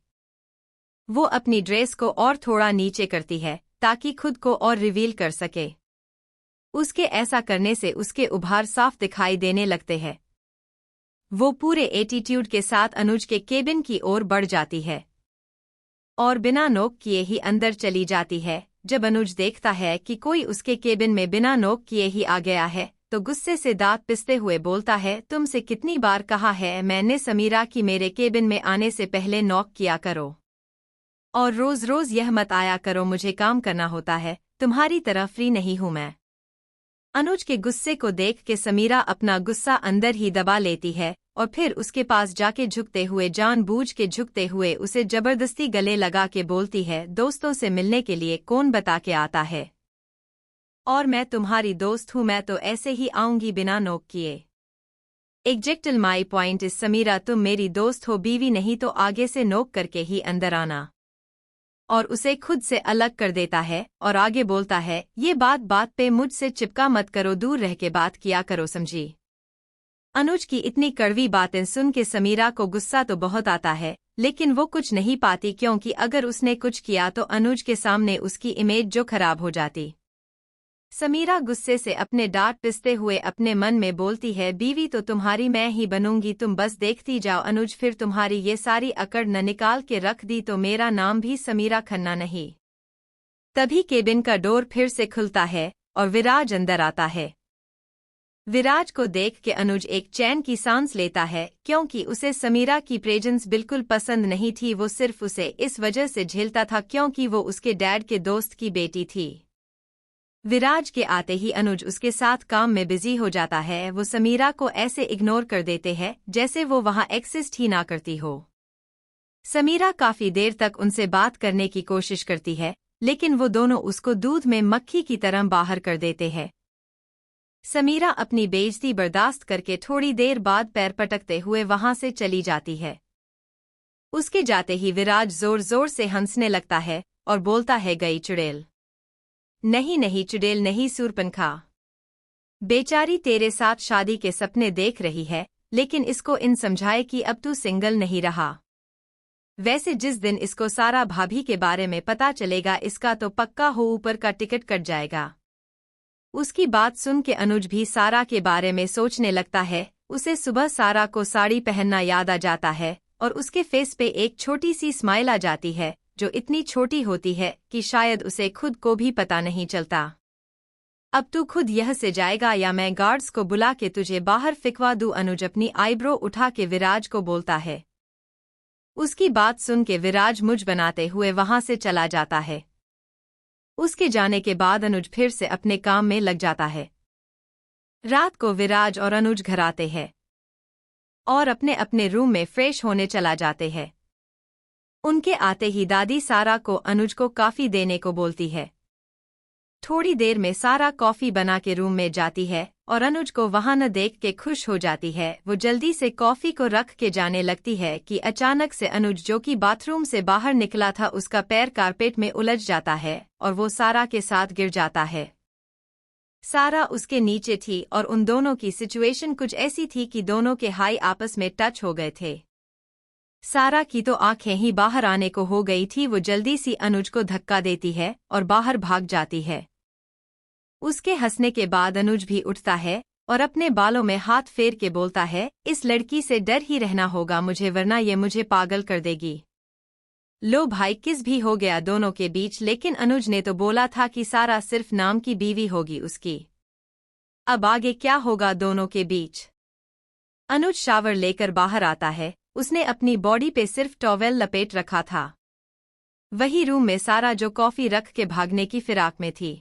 वो अपनी ड्रेस को और थोड़ा नीचे करती है ताकि खुद को और रिवील कर सके। उसके ऐसा करने से उसके उभार साफ दिखाई देने लगते हैं। वो पूरे एटीट्यूड के साथ अनुज के केबिन की ओर बढ़ जाती है और बिना नोक किए ही अंदर चली जाती है। जब अनुज देखता है कि कोई उसके केबिन में बिना नोक किए ही आ गया है तो गुस्से से दांत पिसते हुए बोलता है, तुमसे कितनी बार कहा है मैंने समीरा कि मेरे केबिन में आने से पहले नॉक किया करो और रोज रोज यह मत आया करो, मुझे काम करना होता है, तुम्हारी तरह फ्री नहीं हूं मैं। अनुज के गुस्से को देख के समीरा अपना गुस्सा अंदर ही दबा लेती है और फिर उसके पास जाके झुकते हुए जानबूझ के झुकते हुए उसे जबरदस्ती गले लगा के बोलती है, दोस्तों से मिलने के लिए कौन बता के आता है, और मैं तुम्हारी दोस्त हूं, मैं तो ऐसे ही आऊंगी बिना नोक किए। एग्जेक्टल माई पॉइंट इज समीरा, तुम मेरी दोस्त हो, बीवी नहीं तो आगे से नोक करके ही अंदर आना। और उसे खुद से अलग कर देता है और आगे बोलता है, ये बात बात पे मुझसे चिपका मत करो, दूर रह के बात किया करो, समझी। अनुज की इतनी कड़वी बातें सुन के समीरा को गुस्सा तो बहुत आता है, लेकिन वो कुछ नहीं पाती क्योंकि अगर उसने कुछ किया तो अनुज के सामने उसकी इमेज जो खराब हो जाती। समीरा गुस्से से अपने डांट पिसते हुए अपने मन में बोलती है, बीवी तो तुम्हारी मैं ही बनूंगी, तुम बस देखती जाओ। अनुज, फिर तुम्हारी ये सारी अकड़ न निकाल के रख दी तो मेरा नाम भी समीरा खन्ना नहीं। तभी केबिन का डोर फिर से खुलता है और विराज अंदर आता है। विराज को देख के अनुज एक चैन की सांस लेता है क्योंकि उसे समीरा की प्रेजेंस बिल्कुल पसंद नहीं थी। वो सिर्फ उसे इस वजह से झेलता था क्योंकि वो उसके डैड के दोस्त की बेटी थी। विराज के आते ही अनुज उसके साथ काम में बिजी हो जाता है। वो समीरा को ऐसे इग्नोर कर देते हैं जैसे वो वहां एक्सिस्ट ही ना करती हो। समीरा काफी देर तक उनसे बात करने की कोशिश करती है, लेकिन वो दोनों उसको दूध में मक्खी की तरह बाहर कर देते हैं। समीरा अपनी बेइज्जती बर्दाश्त करके थोड़ी देर बाद पैर पटकते हुए वहां से चली जाती है। उसके जाते ही विराज जोर जोर से हंसने लगता है और बोलता है, गई चुड़ैल। नहीं नहीं चुड़ैल नहीं, सूरपंखा। बेचारी तेरे साथ शादी के सपने देख रही है, लेकिन इसको इन समझाए कि अब तू सिंगल नहीं रहा। वैसे जिस दिन इसको सारा भाभी के बारे में पता चलेगा इसका तो पक्का हो ऊपर का टिकट कट जाएगा। उसकी बात सुन के अनुज भी सारा के बारे में सोचने लगता है। उसे सुबह सारा को साड़ी पहनना याद आ जाता है और उसके फेस पे एक छोटी सी स्माइल आ जाती है जो इतनी छोटी होती है कि शायद उसे खुद को भी पता नहीं चलता। अब तू खुद यह से जाएगा या मैं गार्ड्स को बुला के तुझे बाहर फिकवा दूं, अनुज अपनी आईब्रो उठा के विराज को बोलता है। उसकी बात सुन के विराज मुझ बनाते हुए वहां से चला जाता है। उसके जाने के बाद अनुज फिर से अपने काम में लग जाता है। रात को विराज और अनुज घर आते हैं और अपने अपने रूम में फ्रेश होने चला जाते हैं। उनके आते ही दादी सारा को अनुज को कॉफी देने को बोलती है। थोड़ी देर में सारा कॉफी बना के रूम में जाती है और अनुज को वहां न देख के खुश हो जाती है। वो जल्दी से कॉफी को रख के जाने लगती है कि अचानक से अनुज जो कि बाथरूम से बाहर निकला था उसका पैर कारपेट में उलझ जाता है और वो सारा के साथ गिर जाता है। सारा उसके नीचे थी और उन दोनों की सिचुएशन कुछ ऐसी थी कि दोनों के हाई आपस में टच हो गए थे। सारा की तो आंखें ही बाहर आने को हो गई थी। वो जल्दी सी अनुज को धक्का देती है और बाहर भाग जाती है। उसके हंसने के बाद अनुज भी उठता है और अपने बालों में हाथ फेर के बोलता है, इस लड़की से डर ही रहना होगा मुझे, वरना ये मुझे पागल कर देगी। लो भाई, किस भी हो गया दोनों के बीच, लेकिन अनुज ने तो बोला था कि सारा सिर्फ नाम की बीवी होगी उसकी। अब आगे क्या होगा दोनों के बीच। अनुज शावर लेकर बाहर आता है। उसने अपनी बॉडी पे सिर्फ टॉवेल लपेट रखा था। वही रूम में सारा जो कॉफी रख के भागने की फिराक में थी।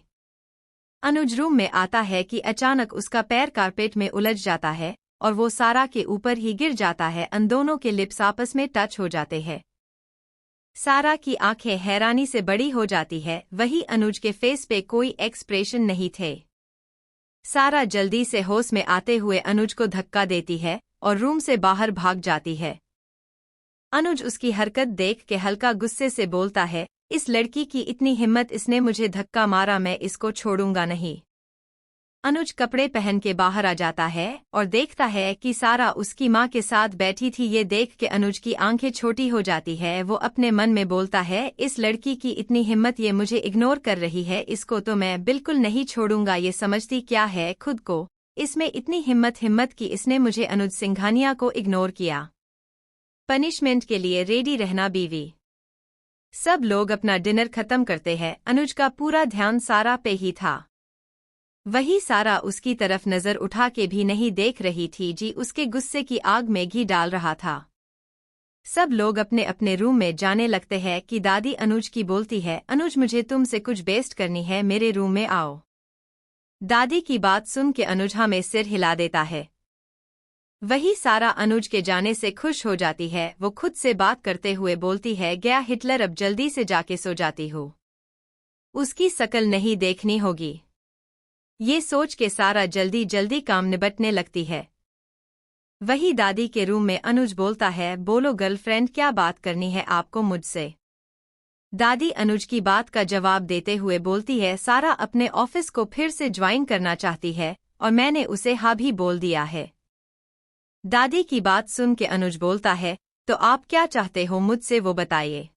अनुज रूम में आता है कि अचानक उसका पैर कारपेट में उलझ जाता है और वो सारा के ऊपर ही गिर जाता है। उन दोनों के लिप्स आपस में टच हो जाते हैं। सारा की आंखें हैरानी से बड़ी हो जाती है। वही अनुज के फेस पे कोई एक्सप्रेशन नहीं थे। सारा जल्दी से होश में आते हुए अनुज को धक्का देती है और रूम से बाहर भाग जाती है। अनुज उसकी हरकत देख के हल्का गुस्से से बोलता है, इस लड़की की इतनी हिम्मत, इसने मुझे धक्का मारा, मैं इसको छोड़ूंगा नहीं। अनुज कपड़े पहन के बाहर आ जाता है और देखता है कि सारा उसकी माँ के साथ बैठी थी। ये देख के अनुज की आंखें छोटी हो जाती है। वो अपने मन में बोलता है, इस लड़की की इतनी हिम्मत, ये मुझे इग्नोर कर रही है, इसको तो मैं बिल्कुल नहीं छोड़ूंगा। ये समझती क्या है खुद को, इसमें इतनी हिम्मत की इसने मुझे अनुज सिंघानिया को इग्नोर किया। पनिशमेंट के लिए रेडी रहना बीवी। सब लोग अपना डिनर खत्म करते हैं। अनुज का पूरा ध्यान सारा पे ही था। वही सारा उसकी तरफ नजर उठा के भी नहीं देख रही थी जी उसके गुस्से की आग में घी डाल रहा था। सब लोग अपने अपने रूम में जाने लगते हैं कि दादी अनुज की बोलती है, अनुज मुझे तुमसे कुछ बेस्ट करनी है, मेरे रूम में आओ। दादी की बात सुन के अनुज में सिर हिला देता है। वही सारा अनुज के जाने से खुश हो जाती है। वो खुद से बात करते हुए बोलती है, गया हिटलर, अब जल्दी से जाके सो जाती हो, उसकी शकल नहीं देखनी होगी। ये सोच के सारा जल्दी जल्दी काम निबटने लगती है। वही दादी के रूम में अनुज बोलता है, बोलो गर्लफ्रेंड, क्या बात करनी है आपको मुझसे। दादी अनुज की बात का जवाब देते हुए बोलती है, सारा अपने ऑफिस को फिर से ज्वाइन करना चाहती है और मैंने उसे हाँ भी बोल दिया है। दादी की बात सुन के अनुज बोलता है, तो आप क्या चाहते हो मुझसे, वो बताइए।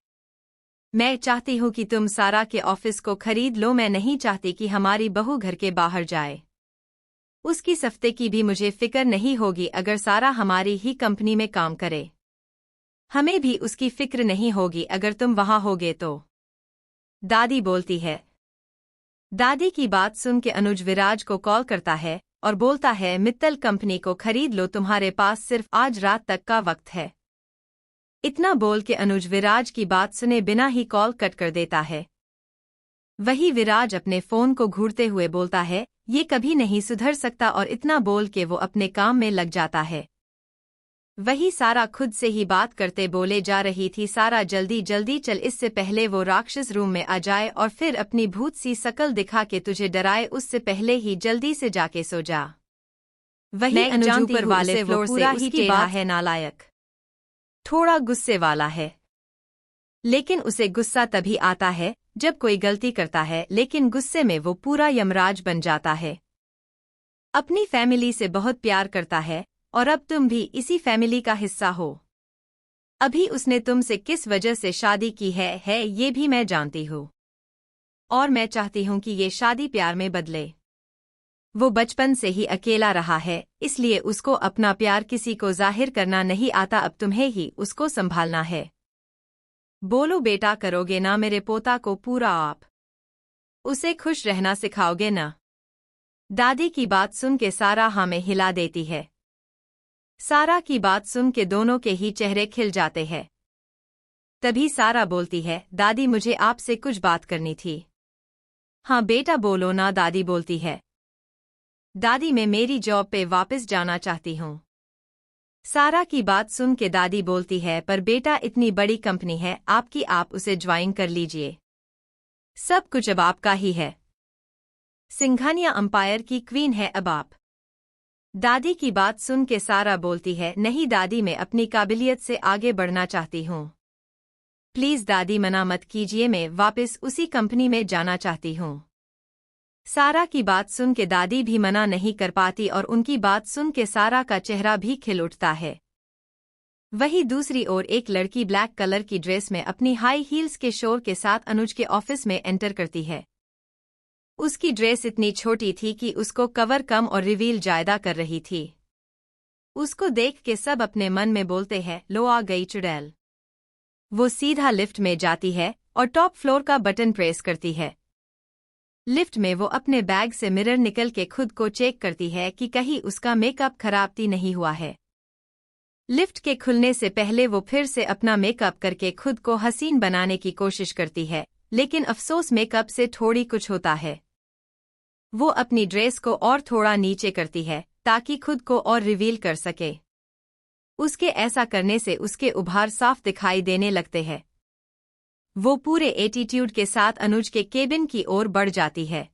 मैं चाहती हूँ कि तुम सारा के ऑफिस को खरीद लो। मैं नहीं चाहती कि हमारी बहू घर के बाहर जाए। उसकी सफ्ते की भी मुझे फिक्र नहीं होगी अगर सारा हमारी ही कंपनी में काम करे। हमें भी उसकी फिक्र नहीं होगी अगर तुम वहां होगे तो। दादी बोलती है। दादी की बात सुन के अनुज विराज को कॉल करता है और बोलता है, मित्तल कंपनी को खरीद लो, तुम्हारे पास सिर्फ आज रात तक का वक्त है। इतना बोल के अनुज विराज की बात सुने बिना ही कॉल कट कर देता है। वही विराज अपने फोन को घूरते हुए बोलता है, ये कभी नहीं सुधर सकता, और इतना बोल के वो अपने काम में लग जाता है। वही सारा खुद से ही बात करते बोले जा रही थी, सारा जल्दी जल्दी चल, इससे पहले वो राक्षस रूम में आ जाए और फिर अपनी भूत सी शकल दिखा के तुझे डराए, उससे पहले ही जल्दी से जाके सो जा। वही अनुज ऊपर वाले फ्लोर से उसकी बात है, नालायक, थोड़ा गुस्से वाला है। लेकिन उसे गुस्सा तभी आता है जब कोई गलती करता है, लेकिन गुस्से में वो पूरा यमराज बन जाता है। अपनी फैमिली से बहुत प्यार करता है और अब तुम भी इसी फैमिली का हिस्सा हो। अभी उसने तुमसे किस वजह से शादी की है ये भी मैं जानती हूँ, और मैं चाहती हूँ कि ये शादी प्यार में बदले। वो बचपन से ही अकेला रहा है, इसलिए उसको अपना प्यार किसी को जाहिर करना नहीं आता। अब तुम्हें ही उसको संभालना है। बोलो बेटा, करोगे ना मेरे पोता को पूरा आप? उसे खुश रहना सिखाओगे ना? दादी की बात सुन के सारा हाँ में हिला देती है। सारा की बात सुन के दोनों के ही चेहरे खिल जाते हैं। तभी सारा बोलती है, दादी मुझे आपसे कुछ बात करनी थी। हाँ बेटा बोलो ना, दादी बोलती है। दादी मैं मेरी जॉब पे वापस जाना चाहती हूँ। सारा की बात सुन के दादी बोलती है, पर बेटा इतनी बड़ी कंपनी है आपकी, आप उसे ज्वाइन कर लीजिए, सब कुछ अब आपका ही है। सिंघानिया अंपायर की क्वीन है अब आप। दादी की बात सुन के सारा बोलती है, नहीं दादी मैं अपनी काबिलियत से आगे बढ़ना चाहती हूँ, प्लीज दादी मना मत कीजिए, मैं वापस उसी कंपनी में जाना चाहती हूँ। सारा की बात सुन के दादी भी मना नहीं कर पाती और उनकी बात सुन के सारा का चेहरा भी खिल उठता है। वही दूसरी ओर एक लड़की ब्लैक कलर की ड्रेस में अपनी हाई हील्स के शोर के साथ अनुज के ऑफिस में एंटर करती है। उसकी ड्रेस इतनी छोटी थी कि उसको कवर कम और रिवील ज्यादा कर रही थी। उसको देख के सब अपने मन में बोलते हैं, लो आ गई चुड़ैल। वो सीधा लिफ्ट में जाती है और टॉप फ्लोर का बटन प्रेस करती है। लिफ्ट में वो अपने बैग से मिरर निकल के खुद को चेक करती है कि कहीं उसका मेकअप खराबती नहीं हुआ है। लिफ्ट के खुलने से पहले वो फिर से अपना मेकअप करके खुद को हसीन बनाने की कोशिश करती है, लेकिन अफसोस मेकअप से थोड़ी कुछ होता है। वो अपनी ड्रेस को और थोड़ा नीचे करती है ताकि खुद को और रिवील कर सके। उसके ऐसा करने से उसके उभार साफ दिखाई देने लगते हैं। वो पूरे एटीट्यूड के साथ अनुज के केबिन की ओर बढ़ जाती है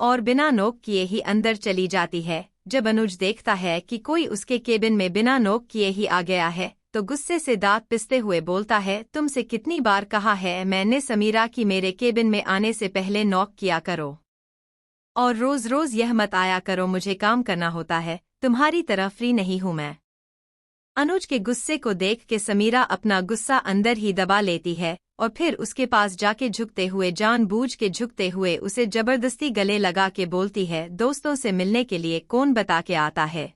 और बिना नोक किए ही अंदर चली जाती है। जब अनुज देखता है कि कोई उसके केबिन में बिना नॉक किए ही आ गया है तो गुस्से से दांत पिसते हुए बोलता है, तुमसे कितनी बार कहा है मैंने समीरा कि मेरे केबिन में आने से पहले नॉक किया करो और रोज रोज यह मत आया करो, मुझे काम करना होता है, तुम्हारी तरह फ्री नहीं हूं मैं। अनुज के गुस्से को देख के समीरा अपना गुस्सा अंदर ही दबा लेती है और फिर उसके पास जाके झुकते हुए, जानबूझ के झुकते हुए उसे जबरदस्ती गले लगा के बोलती है, दोस्तों से मिलने के लिए कौन बता के आता है,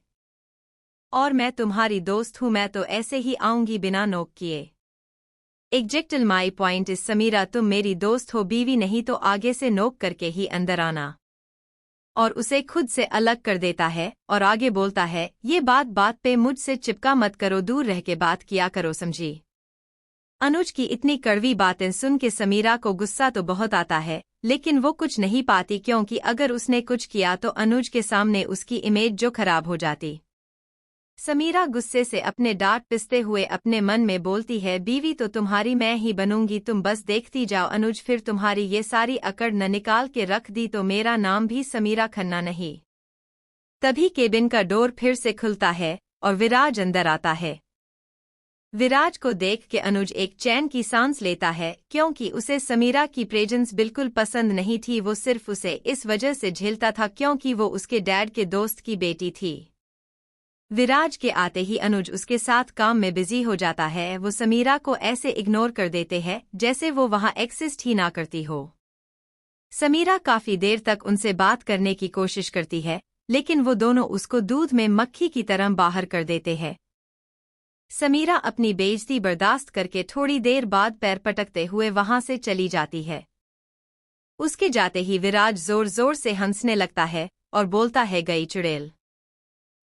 और मैं तुम्हारी दोस्त हूं, मैं तो ऐसे ही आऊंगी बिना नोक किए। Exactly my point is Sameera, तुम मेरी दोस्त हो, बीवी नहीं तो आगे से नोक करके ही अंदर आना। और उसे खुद से अलग कर देता है और आगे बोलता है, ये बात बात पे मुझसे चिपका मत करो, दूर रह के बात किया करो, समझी। अनुज की इतनी कड़वी बातें सुन के समीरा को गुस्सा तो बहुत आता है, लेकिन वो कुछ नहीं पाती, क्योंकि अगर उसने कुछ किया तो अनुज के सामने उसकी इमेज जो खराब हो जाती। समीरा गुस्से से अपने डांट पिसते हुए अपने मन में बोलती है, बीवी तो तुम्हारी मैं ही बनूंगी, तुम बस देखती जाओ अनुज, फिर तुम्हारी ये सारी अकड़ न निकाल के रख दी तो मेरा नाम भी समीरा खन्ना नहीं। तभी केबिन का डोर फिर से खुलता है और विराज अंदर आता है। विराज को देख के अनुज एक चैन की सांस लेता है, क्योंकि उसे समीरा की प्रेजेंस बिल्कुल पसंद नहीं थी। वो सिर्फ उसे इस वजह से झेलता था क्योंकि वो उसके डैड के दोस्त की बेटी थी। विराज के आते ही अनुज उसके साथ काम में बिजी हो जाता है। वो समीरा को ऐसे इग्नोर कर देते हैं जैसे वो वहां एक्सिस्ट ही ना करती हो। समीरा काफी देर तक उनसे बात करने की कोशिश करती है, लेकिन वो दोनों उसको दूध में मक्खी की तरह बाहर कर देते हैं। समीरा अपनी बेइज्जती बर्दाश्त करके थोड़ी देर बाद पैर पटकते हुए वहां से चली जाती है। उसके जाते ही विराज जोर जोर से हंसने लगता है और बोलता है, गई चुड़ैल।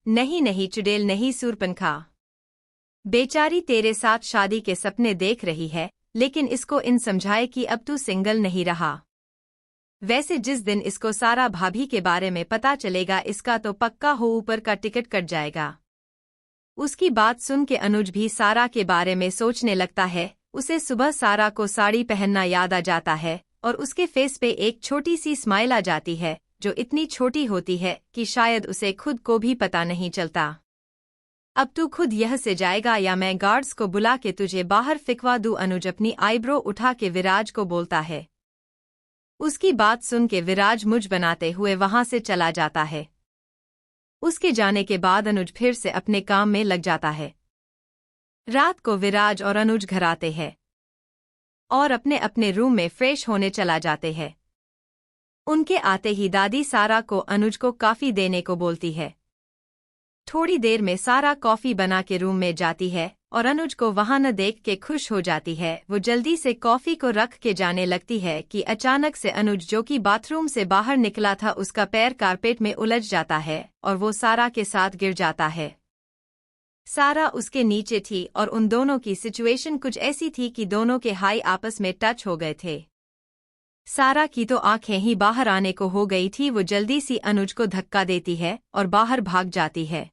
नहीं नहीं चुड़ैल नहीं, सूरपंखा। बेचारी तेरे साथ शादी के सपने देख रही है, लेकिन इसको इन समझाए कि अब तू सिंगल नहीं रहा। वैसे जिस दिन इसको सारा भाभी के बारे में पता चलेगा, इसका तो पक्का हो ऊपर का टिकट कट जाएगा। उसकी बात सुन के अनुज भी सारा के बारे में सोचने लगता है। उसे सुबह सारा को साड़ी पहनना याद आ जाता है और उसके फेस पे एक छोटी सी स्माइल आ जाती है, जो इतनी छोटी होती है कि शायद उसे खुद को भी पता नहीं चलता। अब तू खुद यह से जाएगा या मैं गार्ड्स को बुला के तुझे बाहर फिकवा दूं, अनुज अपनी आईब्रो उठा के विराज को बोलता है। उसकी बात सुन के विराज मुझ बनाते हुए वहां से चला जाता है। उसके जाने के बाद अनुज फिर से अपने काम में लग जाता है। रात को विराज और अनुज घर आते हैं और अपने अपने रूम में फ्रेश होने चला जाते हैं। उनके आते ही दादी सारा को अनुज को कॉफी देने को बोलती है। थोड़ी देर में सारा कॉफी बना के रूम में जाती है और अनुज को वहां न देख के खुश हो जाती है। वो जल्दी से कॉफी को रख के जाने लगती है कि अचानक से अनुज, जो कि बाथरूम से बाहर निकला था, उसका पैर कारपेट में उलझ जाता है और वो सारा के साथ गिर जाता है। सारा उसके नीचे थी और उन दोनों की सिचुएशन कुछ ऐसी थी कि दोनों के हाई आपस में टच हो गए थे। सारा की तो आंखें ही बाहर आने को हो गई थी। वो जल्दी सी अनुज को धक्का देती है और बाहर भाग जाती है।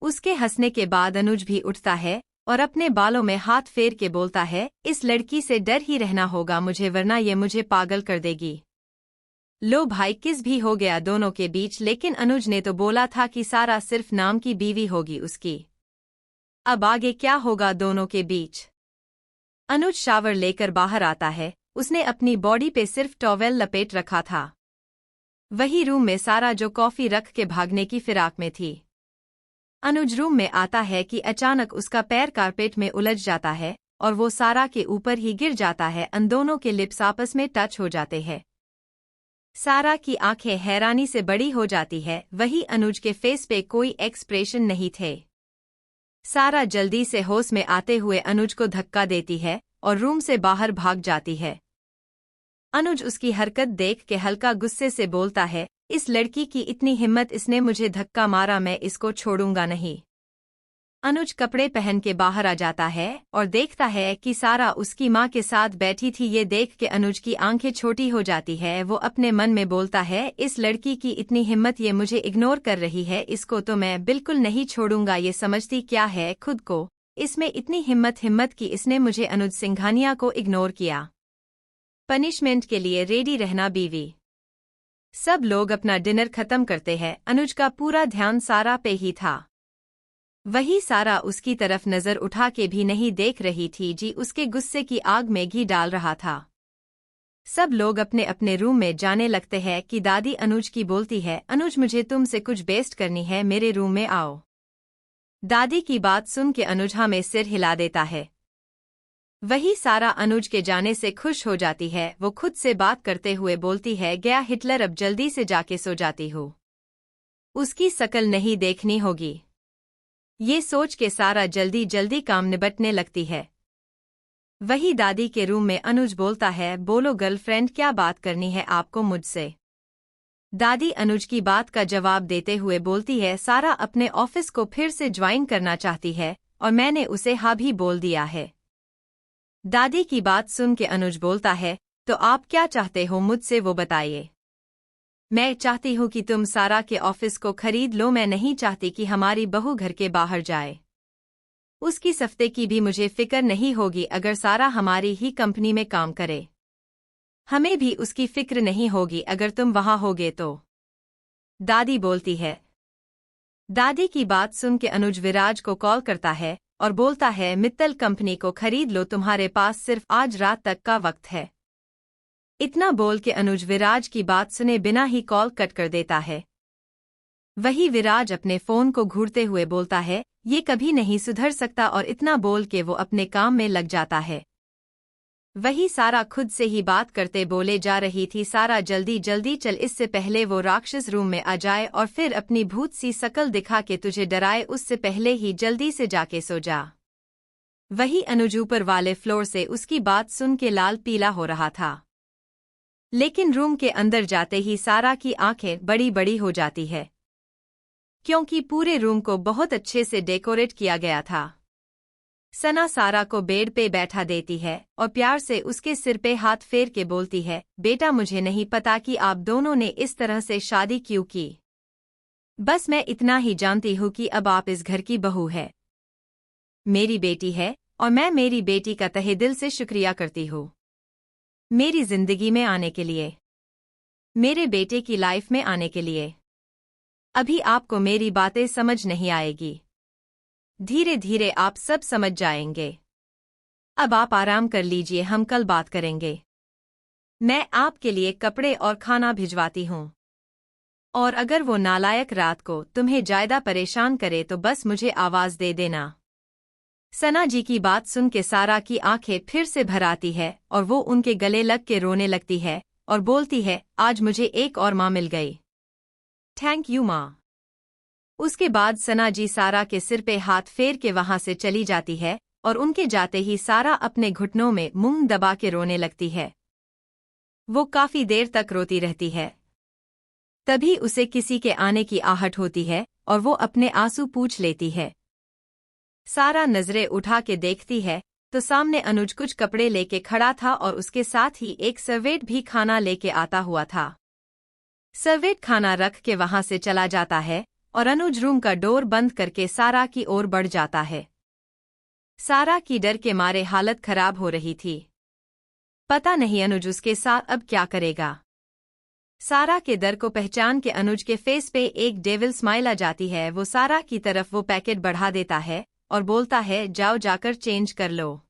उसके हंसने के बाद अनुज भी उठता है और अपने बालों में हाथ फेर के बोलता है, इस लड़की से डर ही रहना होगा मुझे, वरना ये मुझे पागल कर देगी। लो भाई, किस भी हो गया दोनों के बीच, लेकिन अनुज ने तो बोला था कि सारा सिर्फ नाम की बीवी होगी उसकी। अब आगे क्या होगा दोनों के बीच। अनुज शावर लेकर बाहर आता है। उसने अपनी बॉडी पे सिर्फ टॉवेल लपेट रखा था। वही रूम में सारा, जो कॉफी रख के भागने की फिराक में थी। अनुज रूम में आता है कि अचानक उसका पैर कारपेट में उलझ जाता है और वो सारा के ऊपर ही गिर जाता है। उन दोनों के लिप्स आपस में टच हो जाते हैं। सारा की आंखें हैरानी से बड़ी हो जाती है। वही अनुज के फेस पे कोई एक्सप्रेशन नहीं थे। सारा जल्दी से होश में आते हुए अनुज को धक्का देती है और रूम से बाहर भाग जाती है। अनुज उसकी हरकत देख के हल्का गुस्से से बोलता है, इस लड़की की इतनी हिम्मत, इसने मुझे धक्का मारा, मैं इसको छोड़ूंगा नहीं। अनुज कपड़े पहन के बाहर आ जाता है और देखता है कि सारा उसकी माँ के साथ बैठी थी। ये देख के अनुज की आंखें छोटी हो जाती है। वो अपने मन में बोलता है, इस लड़की की इतनी हिम्मत, ये मुझे इग्नोर कर रही है, इसको तो मैं बिल्कुल नहीं छोड़ूंगा। ये समझती क्या है खुद को, इसमें इतनी हिम्मत की इसने मुझे, अनुज सिंघानिया को इग्नोर किया। पनिशमेंट के लिए रेडी रहना बीवी। सब लोग अपना डिनर खत्म करते हैं। अनुज का पूरा ध्यान सारा पे ही था। वही सारा उसकी तरफ नजर उठा के भी नहीं देख रही थी जी उसके गुस्से की आग में घी डाल रहा था। सब लोग अपने अपने रूम में जाने लगते हैं कि दादी अनुज की बोलती है, अनुज मुझे तुमसे कुछ बेस्ट करनी है, मेरे रूम में आओ। दादी की बात सुन के अनुज हाँ में सिर हिला देता है। वही सारा अनुज के जाने से खुश हो जाती है। वो खुद से बात करते हुए बोलती है, गया हिटलर, अब जल्दी से जाके सो जाती हूँ, उसकी शकल नहीं देखनी होगी। ये सोच के सारा जल्दी जल्दी काम निबटने लगती है। वही दादी के रूम में अनुज बोलता है, बोलो गर्लफ्रेंड, क्या बात करनी है आपको मुझसे। दादी अनुज की बात का जवाब देते हुए बोलती है, सारा अपने ऑफिस को फिर से ज्वाइन करना चाहती है और मैंने उसे हाँ भी बोल दिया है। दादी की बात सुन के अनुज बोलता है, तो आप क्या चाहते हो मुझसे वो बताइए। मैं चाहती हूँ कि तुम सारा के ऑफिस को खरीद लो। मैं नहीं चाहती कि हमारी बहू घर के बाहर जाए। उसकी सफ्ते की भी मुझे फिक्र नहीं होगी अगर सारा हमारी ही कंपनी में काम करे। हमें भी उसकी फिक्र नहीं होगी अगर तुम वहां होगे तो। दादी बोलती है। दादी की बात सुन के अनुज विराज को कॉल करता है और बोलता है, मित्तल कंपनी को खरीद लो, तुम्हारे पास सिर्फ आज रात तक का वक्त है। इतना बोल के अनुज विराज की बात सुने बिना ही कॉल कट कर देता है। वही विराज अपने फोन को घूरते हुए बोलता है, ये कभी नहीं सुधर सकता, और इतना बोल के वो अपने काम में लग जाता है। वही सारा खुद से ही बात करते बोले जा रही थी, सारा जल्दी जल्दी चल, इससे पहले वो राक्षस रूम में आ जाए और फिर अपनी भूत सी शकल दिखा के तुझे डराए, उससे पहले ही जल्दी से जाके सो जा। वही अनुज ऊपर वाले फ्लोर से उसकी बात सुन के लाल पीला हो रहा था। लेकिन रूम के अंदर जाते ही सारा की आंखें बड़ी बड़ी हो जाती है, क्योंकि पूरे रूम को बहुत अच्छे से डेकोरेट किया गया था। सना सारा को बेड पे बैठा देती है और प्यार से उसके सिर पे हाथ फेर के बोलती है, बेटा मुझे नहीं पता कि आप दोनों ने इस तरह से शादी क्यों की। बस मैं इतना ही जानती हूँ कि अब आप इस घर की बहू है, मेरी बेटी है, और मैं मेरी बेटी का तहे दिल से शुक्रिया करती हूँ मेरी जिंदगी में आने के लिए, मेरे बेटे की लाइफ में आने के लिए। अभी आपको मेरी बातें समझ नहीं आएगी, धीरे धीरे आप सब समझ जाएंगे। अब आप आराम कर लीजिए, हम कल बात करेंगे। मैं आपके लिए कपड़े और खाना भिजवाती हूँ, और अगर वो नालायक रात को तुम्हें ज्यादा परेशान करे तो बस मुझे आवाज दे देना। सना जी की बात सुन के सारा की आंखें फिर से भर आती है और वो उनके गले लग के रोने लगती है और बोलती है, आज मुझे एक और माँ मिल गई, थैंक यू माँ। उसके बाद सना जी सारा के सिर पे हाथ फेर के वहां से चली जाती है और उनके जाते ही सारा अपने घुटनों में मुंह दबा के रोने लगती है। वो काफी देर तक रोती रहती है। तभी उसे किसी के आने की आहट होती है और वो अपने आंसू पूंछ लेती है। सारा नजरें उठा के देखती है तो सामने अनुज कुछ कपड़े लेके खड़ा था और उसके साथ ही एक सर्वेंट भी खाना लेके आता हुआ था। सर्वेंट खाना रख के वहां से चला जाता है और अनुज रूम का डोर बंद करके सारा की ओर बढ़ जाता है। सारा की डर के मारे हालत खराब हो रही थी। पता नहीं अनुज उसके साथ अब क्या करेगा। सारा के डर को पहचान के अनुज के फेस पे एक डेविल स्माइल आ जाती है। वो सारा की तरफ वो पैकेट बढ़ा देता है और बोलता है, जाओ जाकर चेंज कर लो।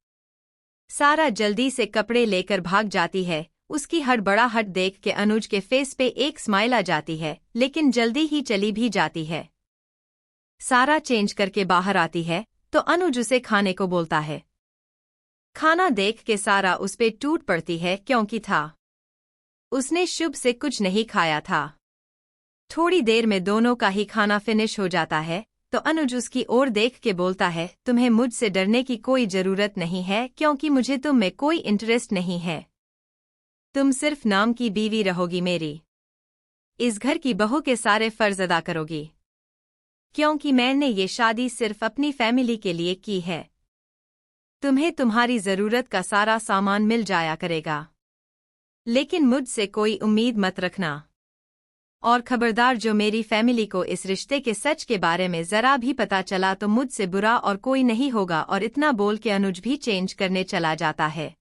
सारा जल्दी से कपड़े लेकर भाग जाती है। उसकी हड़बड़ाहट देख के अनुज के फेस पे एक स्माइल आ जाती है, लेकिन जल्दी ही चली भी जाती है। सारा चेंज करके बाहर आती है तो अनुज उसे खाने को बोलता है। खाना देख के सारा उस पे टूट पड़ती है, क्योंकि उसने शुभ से कुछ नहीं खाया था। थोड़ी देर में दोनों का ही खाना फिनिश हो जाता है तो अनुज उसकी ओर देख के बोलता है, तुम्हें मुझसे डरने की कोई जरूरत नहीं है, क्योंकि मुझे तुम में कोई इंटरेस्ट नहीं है। तुम सिर्फ नाम की बीवी रहोगी मेरी। इस घर की बहू के सारे फर्ज अदा करोगी, क्योंकि मैंने ये शादी सिर्फ अपनी फैमिली के लिए की है। तुम्हें तुम्हारी जरूरत का सारा सामान मिल जाया करेगा, लेकिन मुझसे कोई उम्मीद मत रखना। और खबरदार, जो मेरी फैमिली को इस रिश्ते के सच के बारे में जरा भी पता चला तो मुझसे बुरा और कोई नहीं होगा। और इतना बोल के अनुज भी चेंज करने चला जाता है।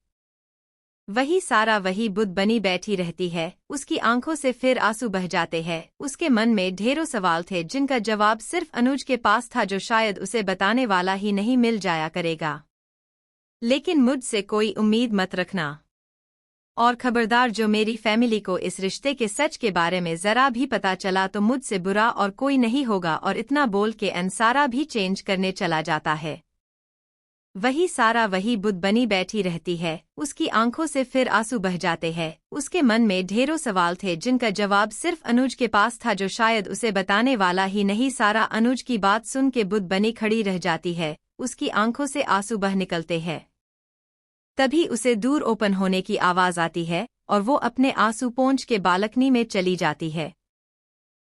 वही सारा वही बुद्ध बनी बैठी रहती है। उसकी आंखों से फिर आंसू बह जाते हैं। उसके मन में ढेरों सवाल थे जिनका जवाब सिर्फ अनुज के पास था, जो शायद उसे बताने वाला ही नहीं मिल जाया करेगा। लेकिन मुझसे कोई उम्मीद मत रखना, और खबरदार, जो मेरी फैमिली को इस रिश्ते के सच के बारे में जरा भी पता चला तो मुझसे बुरा और कोई नहीं होगा। और इतना बोल के सारा भी चेंज करने चला जाता है। वही सारा वही बुद्ध बनी बैठी रहती है। उसकी आंखों से फिर आंसू बह जाते हैं। उसके मन में ढेरों सवाल थे जिनका जवाब सिर्फ अनुज के पास था, जो शायद उसे बताने वाला ही नहीं। सारा अनुज की बात सुन के बुद्ध बनी खड़ी रह जाती है। उसकी आंखों से आंसू बह निकलते हैं। तभी उसे दूर ओपन होने की आवाज आती है और वो अपने आंसू पोंछ के बालकनी में चली जाती है।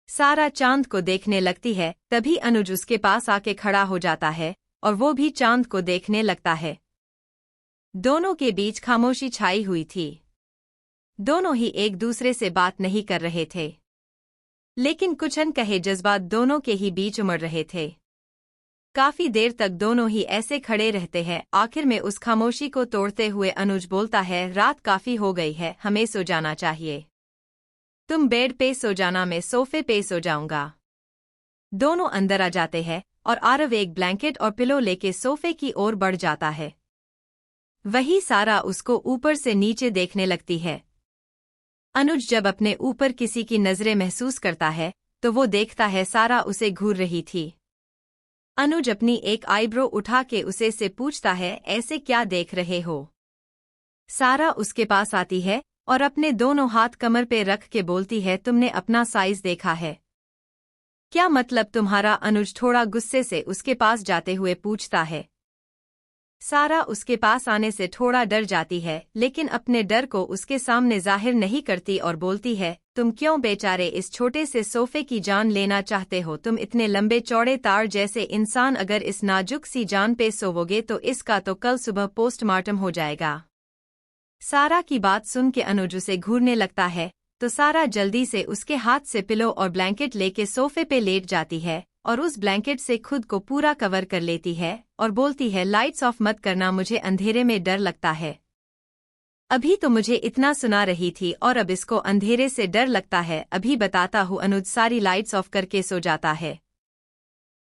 सारा चांद को देखने लगती है। तभी अनुज उसके पास आके खड़ा हो जाता है और वो भी चांद को देखने लगता है। दोनों के बीच खामोशी छाई हुई थी। दोनों ही एक दूसरे से बात नहीं कर रहे थे, लेकिन कुछ अनकहे जज्बात दोनों के ही बीच उमड़ रहे थे। काफी देर तक दोनों ही ऐसे खड़े रहते हैं। आखिर में उस खामोशी को तोड़ते हुए अनुज बोलता है, रात काफी हो गई है, हमें सो जाना चाहिए। तुम बेड पे सो जाना, मैं सोफे पे सो जाऊंगा। दोनों अंदर आ जाते हैं और आरव एक ब्लैंकेट और पिलो लेके सोफे की ओर बढ़ जाता है। वही सारा उसको ऊपर से नीचे देखने लगती है। अनुज जब अपने ऊपर किसी की नजरें महसूस करता है तो वो देखता है सारा उसे घूर रही थी। अनुज अपनी एक आईब्रो उठा के उसे से पूछता है, ऐसे क्या देख रहे हो? सारा उसके पास आती है और अपने दोनों हाथ कमर पे रख के बोलती है, तुमने अपना साइज देखा है? क्या मतलब तुम्हारा? अनुज थोड़ा गुस्से से उसके पास जाते हुए पूछता है। सारा उसके पास आने से थोड़ा डर जाती है, लेकिन अपने डर को उसके सामने जाहिर नहीं करती और बोलती है, तुम क्यों बेचारे इस छोटे से सोफे की जान लेना चाहते हो? तुम इतने लंबे चौड़े तार जैसे इंसान अगर इस नाजुक सी जान पे सोवोगे तो इसका तो कल सुबह पोस्टमार्टम हो जाएगा। सारा की बात सुन के अनुज उसे घूरने लगता है तो सारा जल्दी से उसके हाथ से पिलो और ब्लैंकेट लेके सोफे पे लेट जाती है और उस ब्लैंकेट से खुद को पूरा कवर कर लेती है और बोलती है, लाइट्स ऑफ मत करना, मुझे अंधेरे में डर लगता है। अभी तो मुझे इतना सुना रही थी और अब इसको अंधेरे से डर लगता है। अभी बताता हूँ। अनुज सारी लाइट्स ऑफ करके सो जाता है।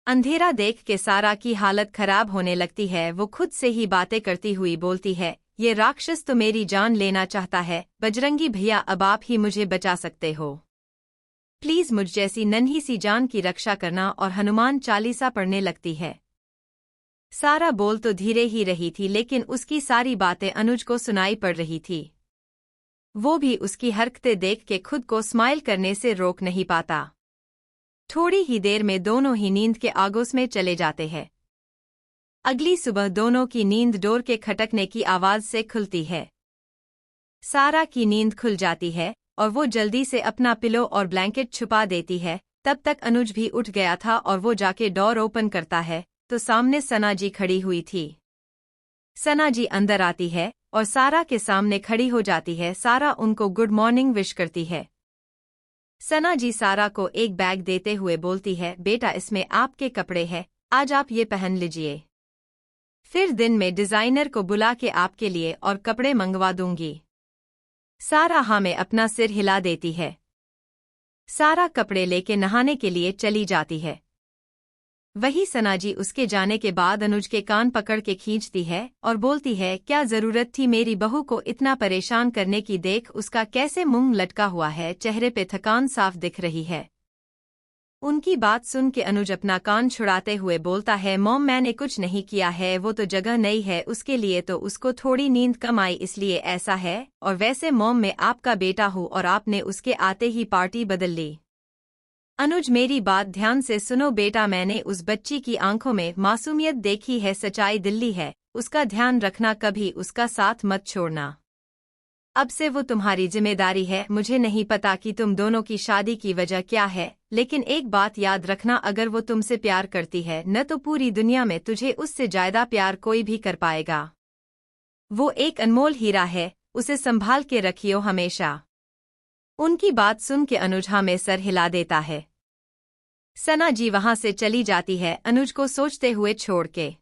अंधेरा देख के सारा की हालत खराब होने लगती है। वो खुद से ही बातें करती हुई बोलती है, ये राक्षस तो मेरी जान लेना चाहता है। बजरंगी भैया, अब आप ही मुझे बचा सकते हो। प्लीज मुझ जैसी नन्ही सी जान की रक्षा करना। और हनुमान चालीसा पढ़ने लगती है। सारा बोल तो धीरे ही रही थी, लेकिन उसकी सारी बातें अनुज को सुनाई पड़ रही थी। वो भी उसकी हरकतें देख के खुद को स्माइल करने से रोक नहीं पाता। थोड़ी ही देर में दोनों ही नींद के आगोश में चले जाते हैं। अगली सुबह दोनों की नींद डोर के खटकने की आवाज से खुलती है। सारा की नींद खुल जाती है और वो जल्दी से अपना पिलो और ब्लैंकेट छुपा देती है। तब तक अनुज भी उठ गया था और वो जाके डोर ओपन करता है तो सामने सना जी खड़ी हुई थी। सना जी अंदर आती है और सारा के सामने खड़ी हो जाती है। सारा उनको गुड मॉर्निंग विश करती है। सना जी सारा को एक बैग देते हुए बोलती है, बेटा इसमें आपके कपड़े हैं, आज आप ये पहन लीजिए। फिर दिन में डिजाइनर को बुला के आपके लिए और कपड़े मंगवा दूंगी। सारा हाँ में अपना सिर हिला देती है। सारा कपड़े लेके नहाने के लिए चली जाती है। वही सना जी उसके जाने के बाद अनुज के कान पकड़ के खींचती है और बोलती है, क्या जरूरत थी मेरी बहू को इतना परेशान करने की? देख उसका कैसे मुंह लटका हुआ है, चेहरे पे थकान साफ दिख रही है। उनकी बात सुन के अनुज अपना कान छुड़ाते हुए बोलता है, मॉम मैंने कुछ नहीं किया है, वो तो जगह नई है उसके लिए, तो उसको थोड़ी नींद कम आई इसलिए ऐसा है। और वैसे मॉम मैं आपका बेटा हूँ और आपने उसके आते ही पार्टी बदल ली। अनुज मेरी बात ध्यान से सुनो बेटा, मैंने उस बच्ची की आंखों में मासूमियत देखी है, सच्चाई दिल्ली है, उसका ध्यान रखना, कभी उसका साथ मत छोड़ना। अब से वो तुम्हारी जिम्मेदारी है। मुझे नहीं पता कि तुम दोनों की शादी की वजह क्या है, लेकिन एक बात याद रखना, अगर वो तुमसे प्यार करती है न तो पूरी दुनिया में तुझे उससे ज्यादा प्यार कोई भी कर पाएगा। वो एक अनमोल हीरा है, उसे संभाल के रखियो हमेशा। उनकी बात सुन के अनुज हाँ में सर हिला देता है। सना जी वहां से चली जाती है अनुज को सोचते हुए छोड़ के।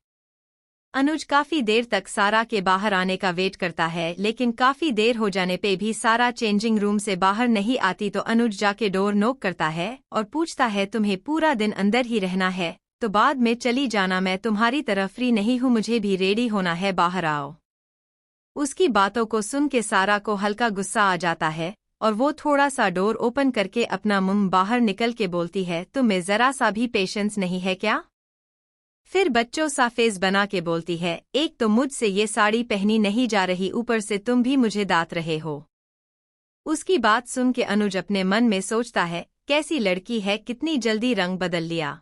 अनुज काफी देर तक सारा के बाहर आने का वेट करता है, लेकिन काफी देर हो जाने पे भी सारा चेंजिंग रूम से बाहर नहीं आती तो अनुज जाके डोर नॉक करता है और पूछता है, तुम्हें पूरा दिन अंदर ही रहना है तो बाद में चली जाना, मैं तुम्हारी तरह फ्री नहीं हूँ, मुझे भी रेडी होना है, बाहर आओ। उसकी बातों को सुन के सारा को हल्का गुस्सा आ जाता है और वो थोड़ा सा डोर ओपन करके अपना मुंह बाहर निकल के बोलती है, तुम्हें जरा सा भी पेशेंस नहीं है क्या? फिर बच्चों सा फेस बना के बोलती है, एक तो मुझसे ये साड़ी पहनी नहीं जा रही, ऊपर से तुम भी मुझे दात रहे हो। उसकी बात सुन के अनुज अपने मन में सोचता है, कैसी लड़की है, कितनी जल्दी रंग बदल लिया।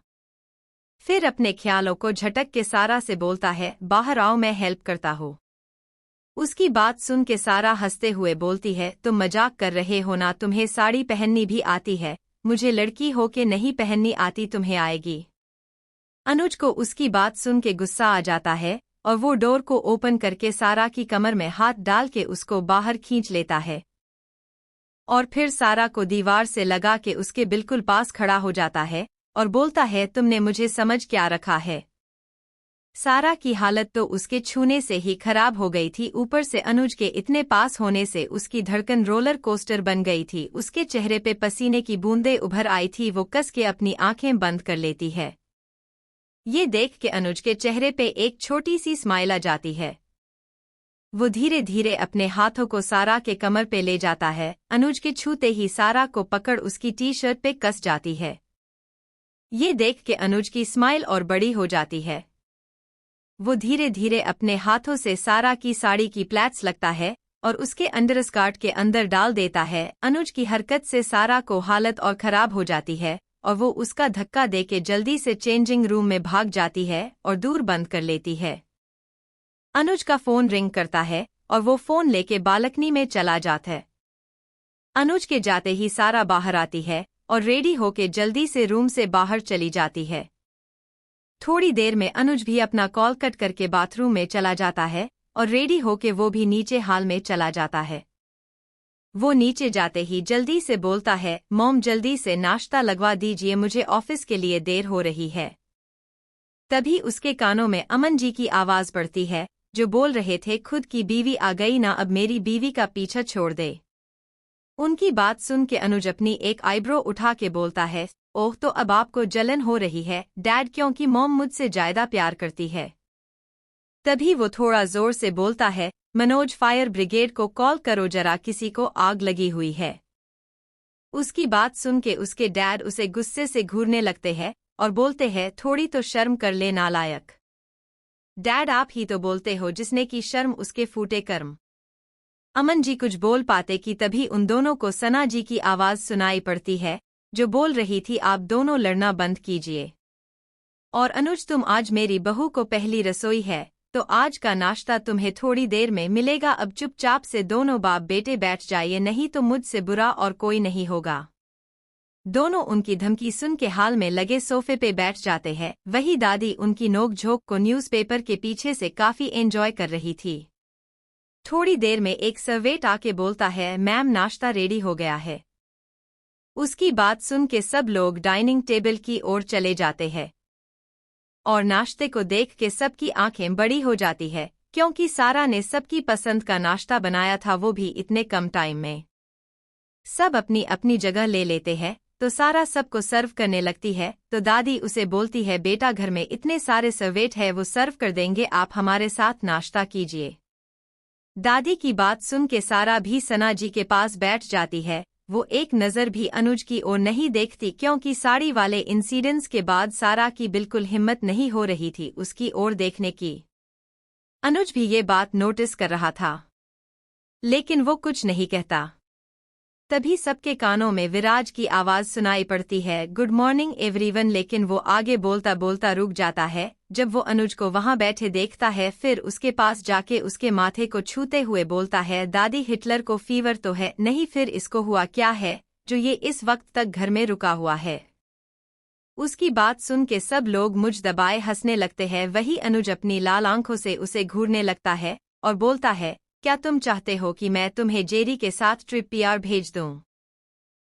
फिर अपने ख्यालों को झटक के सारा से बोलता है, बाहर आओ, मैं हेल्प करता हूँ। उसकी बात सुन के सारा हंसते हुए बोलती है, तुम मजाक कर रहे हो ना, तुम्हें साड़ी पहननी भी आती है, मुझे लड़की हो के नहीं पहननी आती, तुम्हें आएगी। अनुज को उसकी बात सुन के गुस्सा आ जाता है और वो डोर को ओपन करके सारा की कमर में हाथ डाल के उसको बाहर खींच लेता है और फिर सारा को दीवार से लगा के उसके बिल्कुल पास खड़ा हो जाता है और बोलता है, तुमने मुझे समझ क्या रखा है? सारा की हालत तो उसके छूने से ही खराब हो गई थी, ऊपर से अनुज के इतने पास होने से उसकी धड़कन रोलर कोस्टर बन गई थी। उसके चेहरे पे पसीने की बूंदें उभर आई थी, वो कस के अपनी आंखें बंद कर लेती है। ये देख के अनुज के चेहरे पे एक छोटी सी स्माइल आ जाती है। वो धीरे धीरे अपने हाथों को सारा के कमर पे ले जाता है, अनुज के छूते ही सारा को पकड़ उसकी टी शर्ट पे कस जाती है। ये देख के अनुज की स्माइल और बड़ी हो जाती है। वो धीरे धीरे अपने हाथों से सारा की साड़ी की प्लेट्स लगता है और उसके अंडरस्कर्ट के अंदर डाल देता है। अनुज की हरकत से सारा को हालत और खराब हो जाती है और वो उसका धक्का देके जल्दी से चेंजिंग रूम में भाग जाती है और दूर बंद कर लेती है। अनुज का फोन रिंग करता है और वो फोन लेके बालकनी में चला जाता है। अनुज के जाते ही सारा बाहर आती है और रेडी होके जल्दी से रूम से बाहर चली जाती है। थोड़ी देर में अनुज भी अपना कॉल कट करके बाथरूम में चला जाता है और रेडी होके वो भी नीचे हॉल में चला जाता है। वो नीचे जाते ही जल्दी से बोलता है, मॉम जल्दी से नाश्ता लगवा दीजिए, मुझे ऑफिस के लिए देर हो रही है। तभी उसके कानों में अमन जी की आवाज पड़ती है, जो बोल रहे थे, खुद की बीवी आ गई ना, अब मेरी बीवी का पीछा छोड़ दे। उनकी बात सुन के अनुज अपनी एक आईब्रो उठा के बोलता है, ओह तो अब आपको जलन हो रही है डैड, क्योंकि मॉम मुझसे ज्यादा प्यार करती है। तभी वो थोड़ा जोर से बोलता है, मनोज फायर ब्रिगेड को कॉल करो जरा, किसी को आग लगी हुई है। उसकी बात सुन के उसके डैड उसे गुस्से से घूरने लगते हैं और बोलते हैं, थोड़ी तो शर्म कर ले नालायक। डैड आप ही तो बोलते हो, जिसने की शर्म उसके फूटे कर्म। अमन जी कुछ बोल पाते कि तभी उन दोनों को सना जी की आवाज सुनाई पड़ती है, जो बोल रही थी, आप दोनों लड़ना बंद कीजिए। और अनुज, तुम आज मेरी बहू को पहली रसोई है तो आज का नाश्ता तुम्हें थोड़ी देर में मिलेगा, अब चुपचाप से दोनों बाप बेटे बैठ जाइए, नहीं तो मुझसे बुरा और कोई नहीं होगा। दोनों उनकी धमकी सुन के हाल में लगे सोफे पे बैठ जाते हैं। वही दादी उनकी नोक-झोंक को न्यूज़पेपर के पीछे से काफी एंजॉय कर रही थी। थोड़ी देर में एक सर्वेंट आके बोलता है, मैम नाश्ता रेडी हो गया है। उसकी बात सुन के सब लोग डाइनिंग टेबल की ओर चले जाते हैं और नाश्ते को देख के सबकी आंखें बड़ी हो जाती है, क्योंकि सारा ने सबकी पसंद का नाश्ता बनाया था, वो भी इतने कम टाइम में। सब अपनी अपनी जगह ले लेते हैं तो सारा सबको सर्व करने लगती है तो दादी उसे बोलती है, बेटा घर में इतने सारे सर्वेंट है, वो सर्व कर देंगे, आप हमारे साथ नाश्ता कीजिए। दादी की बात सुन के सारा भी सना जी के पास बैठ जाती है। वो एक नज़र भी अनुज की ओर नहीं देखती, क्योंकि साड़ी वाले इंसिडेंट्स के बाद सारा की बिल्कुल हिम्मत नहीं हो रही थी उसकी ओर देखने की। अनुज भी ये बात नोटिस कर रहा था, लेकिन वो कुछ नहीं कहता। तभी सबके कानों में विराज की आवाज सुनाई पड़ती है, गुड मॉर्निंग एवरीवन, लेकिन वो आगे बोलता बोलता रुक जाता है जब वो अनुज को वहां बैठे देखता है। फिर उसके पास जाके उसके माथे को छूते हुए बोलता है, दादी हिटलर को फीवर तो है नहीं, फिर इसको हुआ क्या है जो ये इस वक्त तक घर में रुका हुआ है? उसकी बात सुन के सब लोग मुझ दबाए हंसने लगते हैं। वही अनुज अपनी लाल आंखों से उसे घूरने लगता है और बोलता है, क्या तुम चाहते हो कि मैं तुम्हें जेरी के साथ ट्रिप पीआर भेज दूं?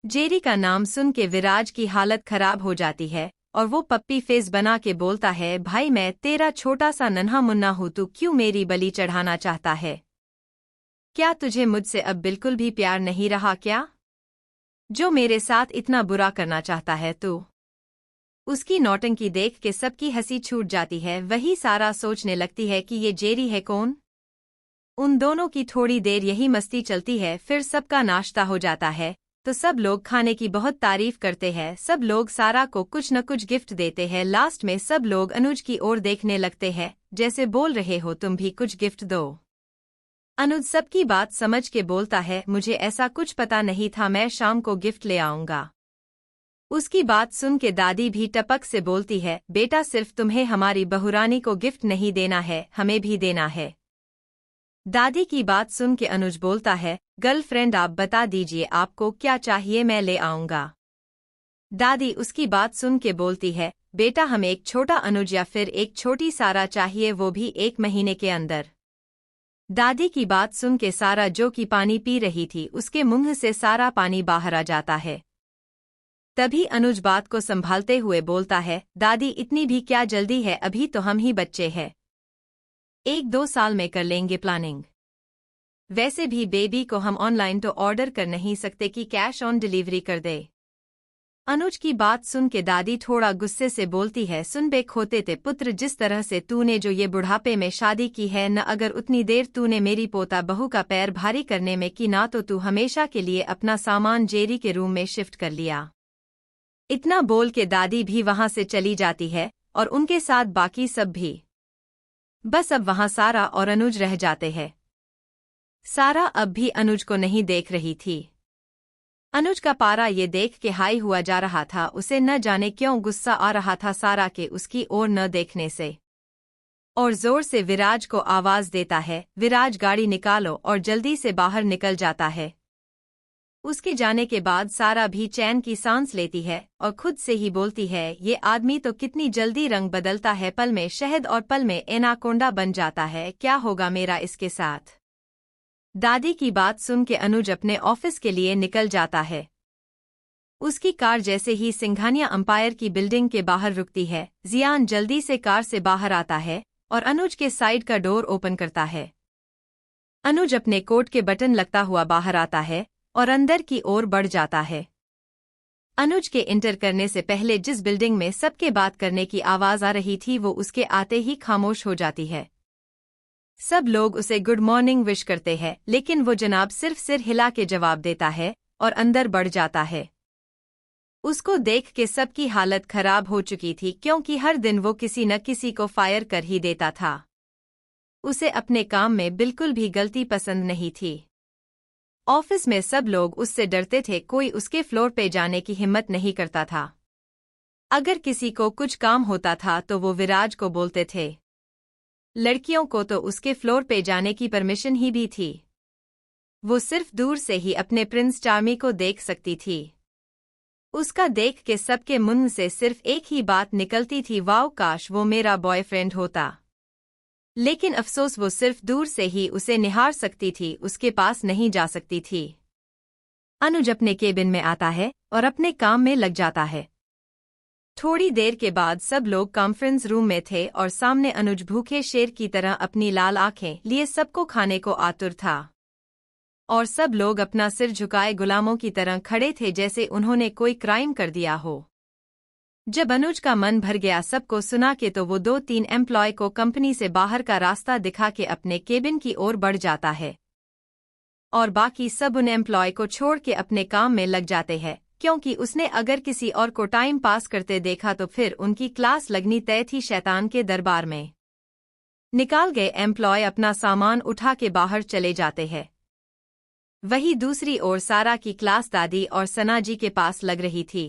जेरी का नाम सुन के विराज की हालत खराब हो जाती है और वो पप्पी फेस बना के बोलता है, भाई मैं तेरा छोटा सा नन्हा मुन्ना हूँ, तू क्यों मेरी बलि चढ़ाना चाहता है? क्या तुझे मुझसे अब बिल्कुल भी प्यार नहीं रहा क्या, जो मेरे साथ इतना बुरा करना चाहता है तू? उसकी नौटंकी देख के सबकी हंसी छूट जाती है। वही सारा सोचने लगती है कि ये जेरी है कौन। उन दोनों की थोड़ी देर यही मस्ती चलती है, फिर सबका नाश्ता हो जाता है तो सब लोग खाने की बहुत तारीफ करते हैं। सब लोग सारा को कुछ न कुछ गिफ्ट देते हैं। लास्ट में सब लोग अनुज की ओर देखने लगते हैं, जैसे बोल रहे हो तुम भी कुछ गिफ्ट दो। अनुज सबकी बात समझ के बोलता है, मुझे ऐसा कुछ पता नहीं था, मैं शाम को गिफ्ट ले आऊंगा। उसकी बात सुन के दादी भी टपक से बोलती है, बेटा सिर्फ तुम्हें हमारी बहुरानी को गिफ्ट नहीं देना है, हमें भी देना है। दादी की बात सुन के अनुज बोलता है, गर्लफ्रेंड आप बता दीजिए आपको क्या चाहिए, मैं ले आऊंगा। दादी उसकी बात सुन के बोलती है, बेटा हमें एक छोटा अनुज या फिर एक छोटी सारा चाहिए, वो भी 1 महीने के अंदर। दादी की बात सुन के सारा जो कि पानी पी रही थी उसके मुंह से सारा पानी बाहर आ जाता है। तभी अनुज बात को संभालते हुए बोलता है, दादी इतनी भी क्या जल्दी है, अभी तो हम ही बच्चे हैं, 1-2 साल में कर लेंगे प्लानिंग। वैसे भी बेबी को हम ऑनलाइन तो ऑर्डर कर नहीं सकते कि कैश ऑन डिलीवरी कर दे। अनुज की बात सुन के दादी थोड़ा गुस्से से बोलती है, सुन बे खोते ते पुत्र, जिस तरह से तूने जो ये बुढ़ापे में शादी की है न, अगर उतनी देर तूने मेरी पोता बहू का पैर भारी करने में की ना, तो तू हमेशा के लिए अपना सामान जेरी के रूम में शिफ्ट कर लिया। इतना बोल के दादी भी वहां से चली जाती है और उनके साथ बाकी सब भी। बस अब वहां सारा और अनुज रह जाते हैं। सारा अब भी अनुज को नहीं देख रही थी। अनुज का पारा ये देख के हाई हुआ जा रहा था। उसे न जाने क्यों गुस्सा आ रहा था सारा के उसकी ओर न देखने से, और जोर से विराज को आवाज देता है, विराज गाड़ी निकालो, और जल्दी से बाहर निकल जाता है। उसके जाने के बाद सारा भी चैन की सांस लेती है और खुद से ही बोलती है, ये आदमी तो कितनी जल्दी रंग बदलता है, पल में शहद और पल में एनाकोंडा बन जाता है, क्या होगा मेरा इसके साथ। दादी की बात सुन के अनुज अपने ऑफिस के लिए निकल जाता है। उसकी कार जैसे ही सिंघानिया अंपायर की बिल्डिंग के बाहर रुकती है, जियान जल्दी से कार से बाहर आता है और अनुज के साइड का डोर ओपन करता है। अनुज अपने कोट के बटन लगता हुआ बाहर आता है और अंदर की ओर बढ़ जाता है। अनुज के इंटर करने से पहले जिस बिल्डिंग में सबके बात करने की आवाज आ रही थी वो उसके आते ही खामोश हो जाती है। सब लोग उसे गुड मॉर्निंग विश करते हैं, लेकिन वो जनाब सिर्फ सिर हिला के जवाब देता है और अंदर बढ़ जाता है। उसको देख के सबकी हालत खराब हो चुकी थी, क्योंकि हर दिन वो किसी न किसी को फायर कर ही देता था। उसे अपने काम में बिल्कुल भी गलती पसंद नहीं थी। ऑफिस में सब लोग उससे डरते थे, कोई उसके फ्लोर पे जाने की हिम्मत नहीं करता था। अगर किसी को कुछ काम होता था तो वो विराज को बोलते थे। लड़कियों को तो उसके फ्लोर पे जाने की परमिशन ही भी थी। वो सिर्फ दूर से ही अपने प्रिंस चार्मी को देख सकती थी। उसका देख के सबके मुंह से सिर्फ एक ही बात निकलती थी, वाओ काश वो मेरा बॉयफ्रेंड होता। लेकिन अफसोस वो सिर्फ दूर से ही उसे निहार सकती थी, उसके पास नहीं जा सकती थी। अनुज अपने केबिन में आता है और अपने काम में लग जाता है। थोड़ी देर के बाद सब लोग कॉन्फ्रेंस रूम में थे और सामने अनुज भूखे शेर की तरह अपनी लाल आंखें लिए सबको खाने को आतुर था, और सब लोग अपना सिर झुकाए गुलामों की तरह खड़े थे, जैसे उन्होंने कोई क्राइम कर दिया हो। जब अनुज का मन भर गया सबको सुना के, तो वो 2-3 एम्प्लॉय को कंपनी से बाहर का रास्ता दिखा के अपने केबिन की ओर बढ़ जाता है, और बाकी सब उन एम्प्लॉय को छोड़ के अपने काम में लग जाते हैं, क्योंकि उसने अगर किसी और को टाइम पास करते देखा तो फिर उनकी क्लास लगनी तय थी शैतान के दरबार में। निकाल गए एम्प्लॉय अपना सामान उठा के बाहर चले जाते हैं। वही दूसरी ओर सारा की क्लास दादी और सना जी के पास लग रही थी।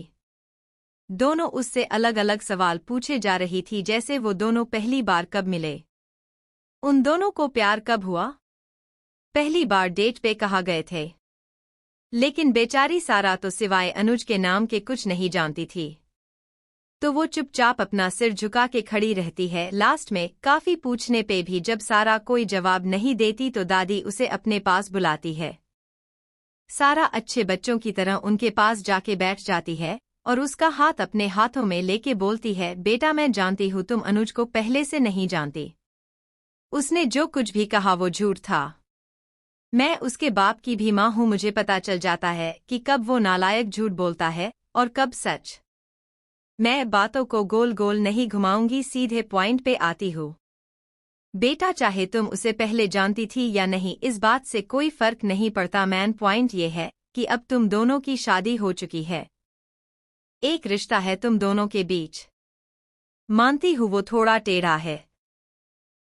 दोनों उससे अलग अलग सवाल पूछे जा रही थी, जैसे वो दोनों पहली बार कब मिले, उन दोनों को प्यार कब हुआ, पहली बार डेट पे कहाँ गए थे। लेकिन बेचारी सारा तो सिवाय अनुज के नाम के कुछ नहीं जानती थी, तो वो चुपचाप अपना सिर झुका के खड़ी रहती है। लास्ट में काफी पूछने पे भी जब सारा कोई जवाब नहीं देती तो दादी उसे अपने पास बुलाती है। सारा अच्छे बच्चों की तरह उनके पास जाके बैठ जाती है और उसका हाथ अपने हाथों में लेके बोलती है, बेटा मैं जानती हूँ तुम अनुज को पहले से नहीं जानती। उसने जो कुछ भी कहा वो झूठ था। मैं उसके बाप की भी माँ हूँ, मुझे पता चल जाता है कि कब वो नालायक झूठ बोलता है और कब सच। मैं बातों को गोल गोल नहीं घुमाऊंगी, सीधे पॉइंट पे आती हूँ। बेटा चाहे तुम उसे पहले जानती थी या नहीं इस बात से कोई फर्क नहीं पड़ता, मैन पॉइंट ये है कि अब तुम दोनों की शादी हो चुकी है, एक रिश्ता है तुम दोनों के बीच। मानती हूँ वो थोड़ा टेढ़ा है।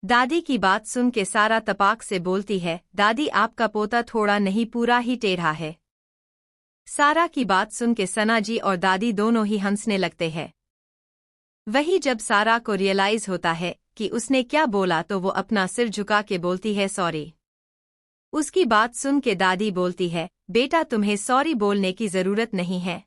दादी की बात सुन के सारा तपाक से बोलती है, दादी आपका पोता थोड़ा नहीं पूरा ही टेढ़ा है। सारा की बात सुन के सना जी और दादी दोनों ही हंसने लगते हैं। वही जब सारा को रियलाइज होता है कि उसने क्या बोला तो वो अपना सिर झुका के बोलती है, सॉरी। उसकी बात सुन के दादी बोलती है, बेटा तुम्हें सॉरी बोलने की जरूरत नहीं है।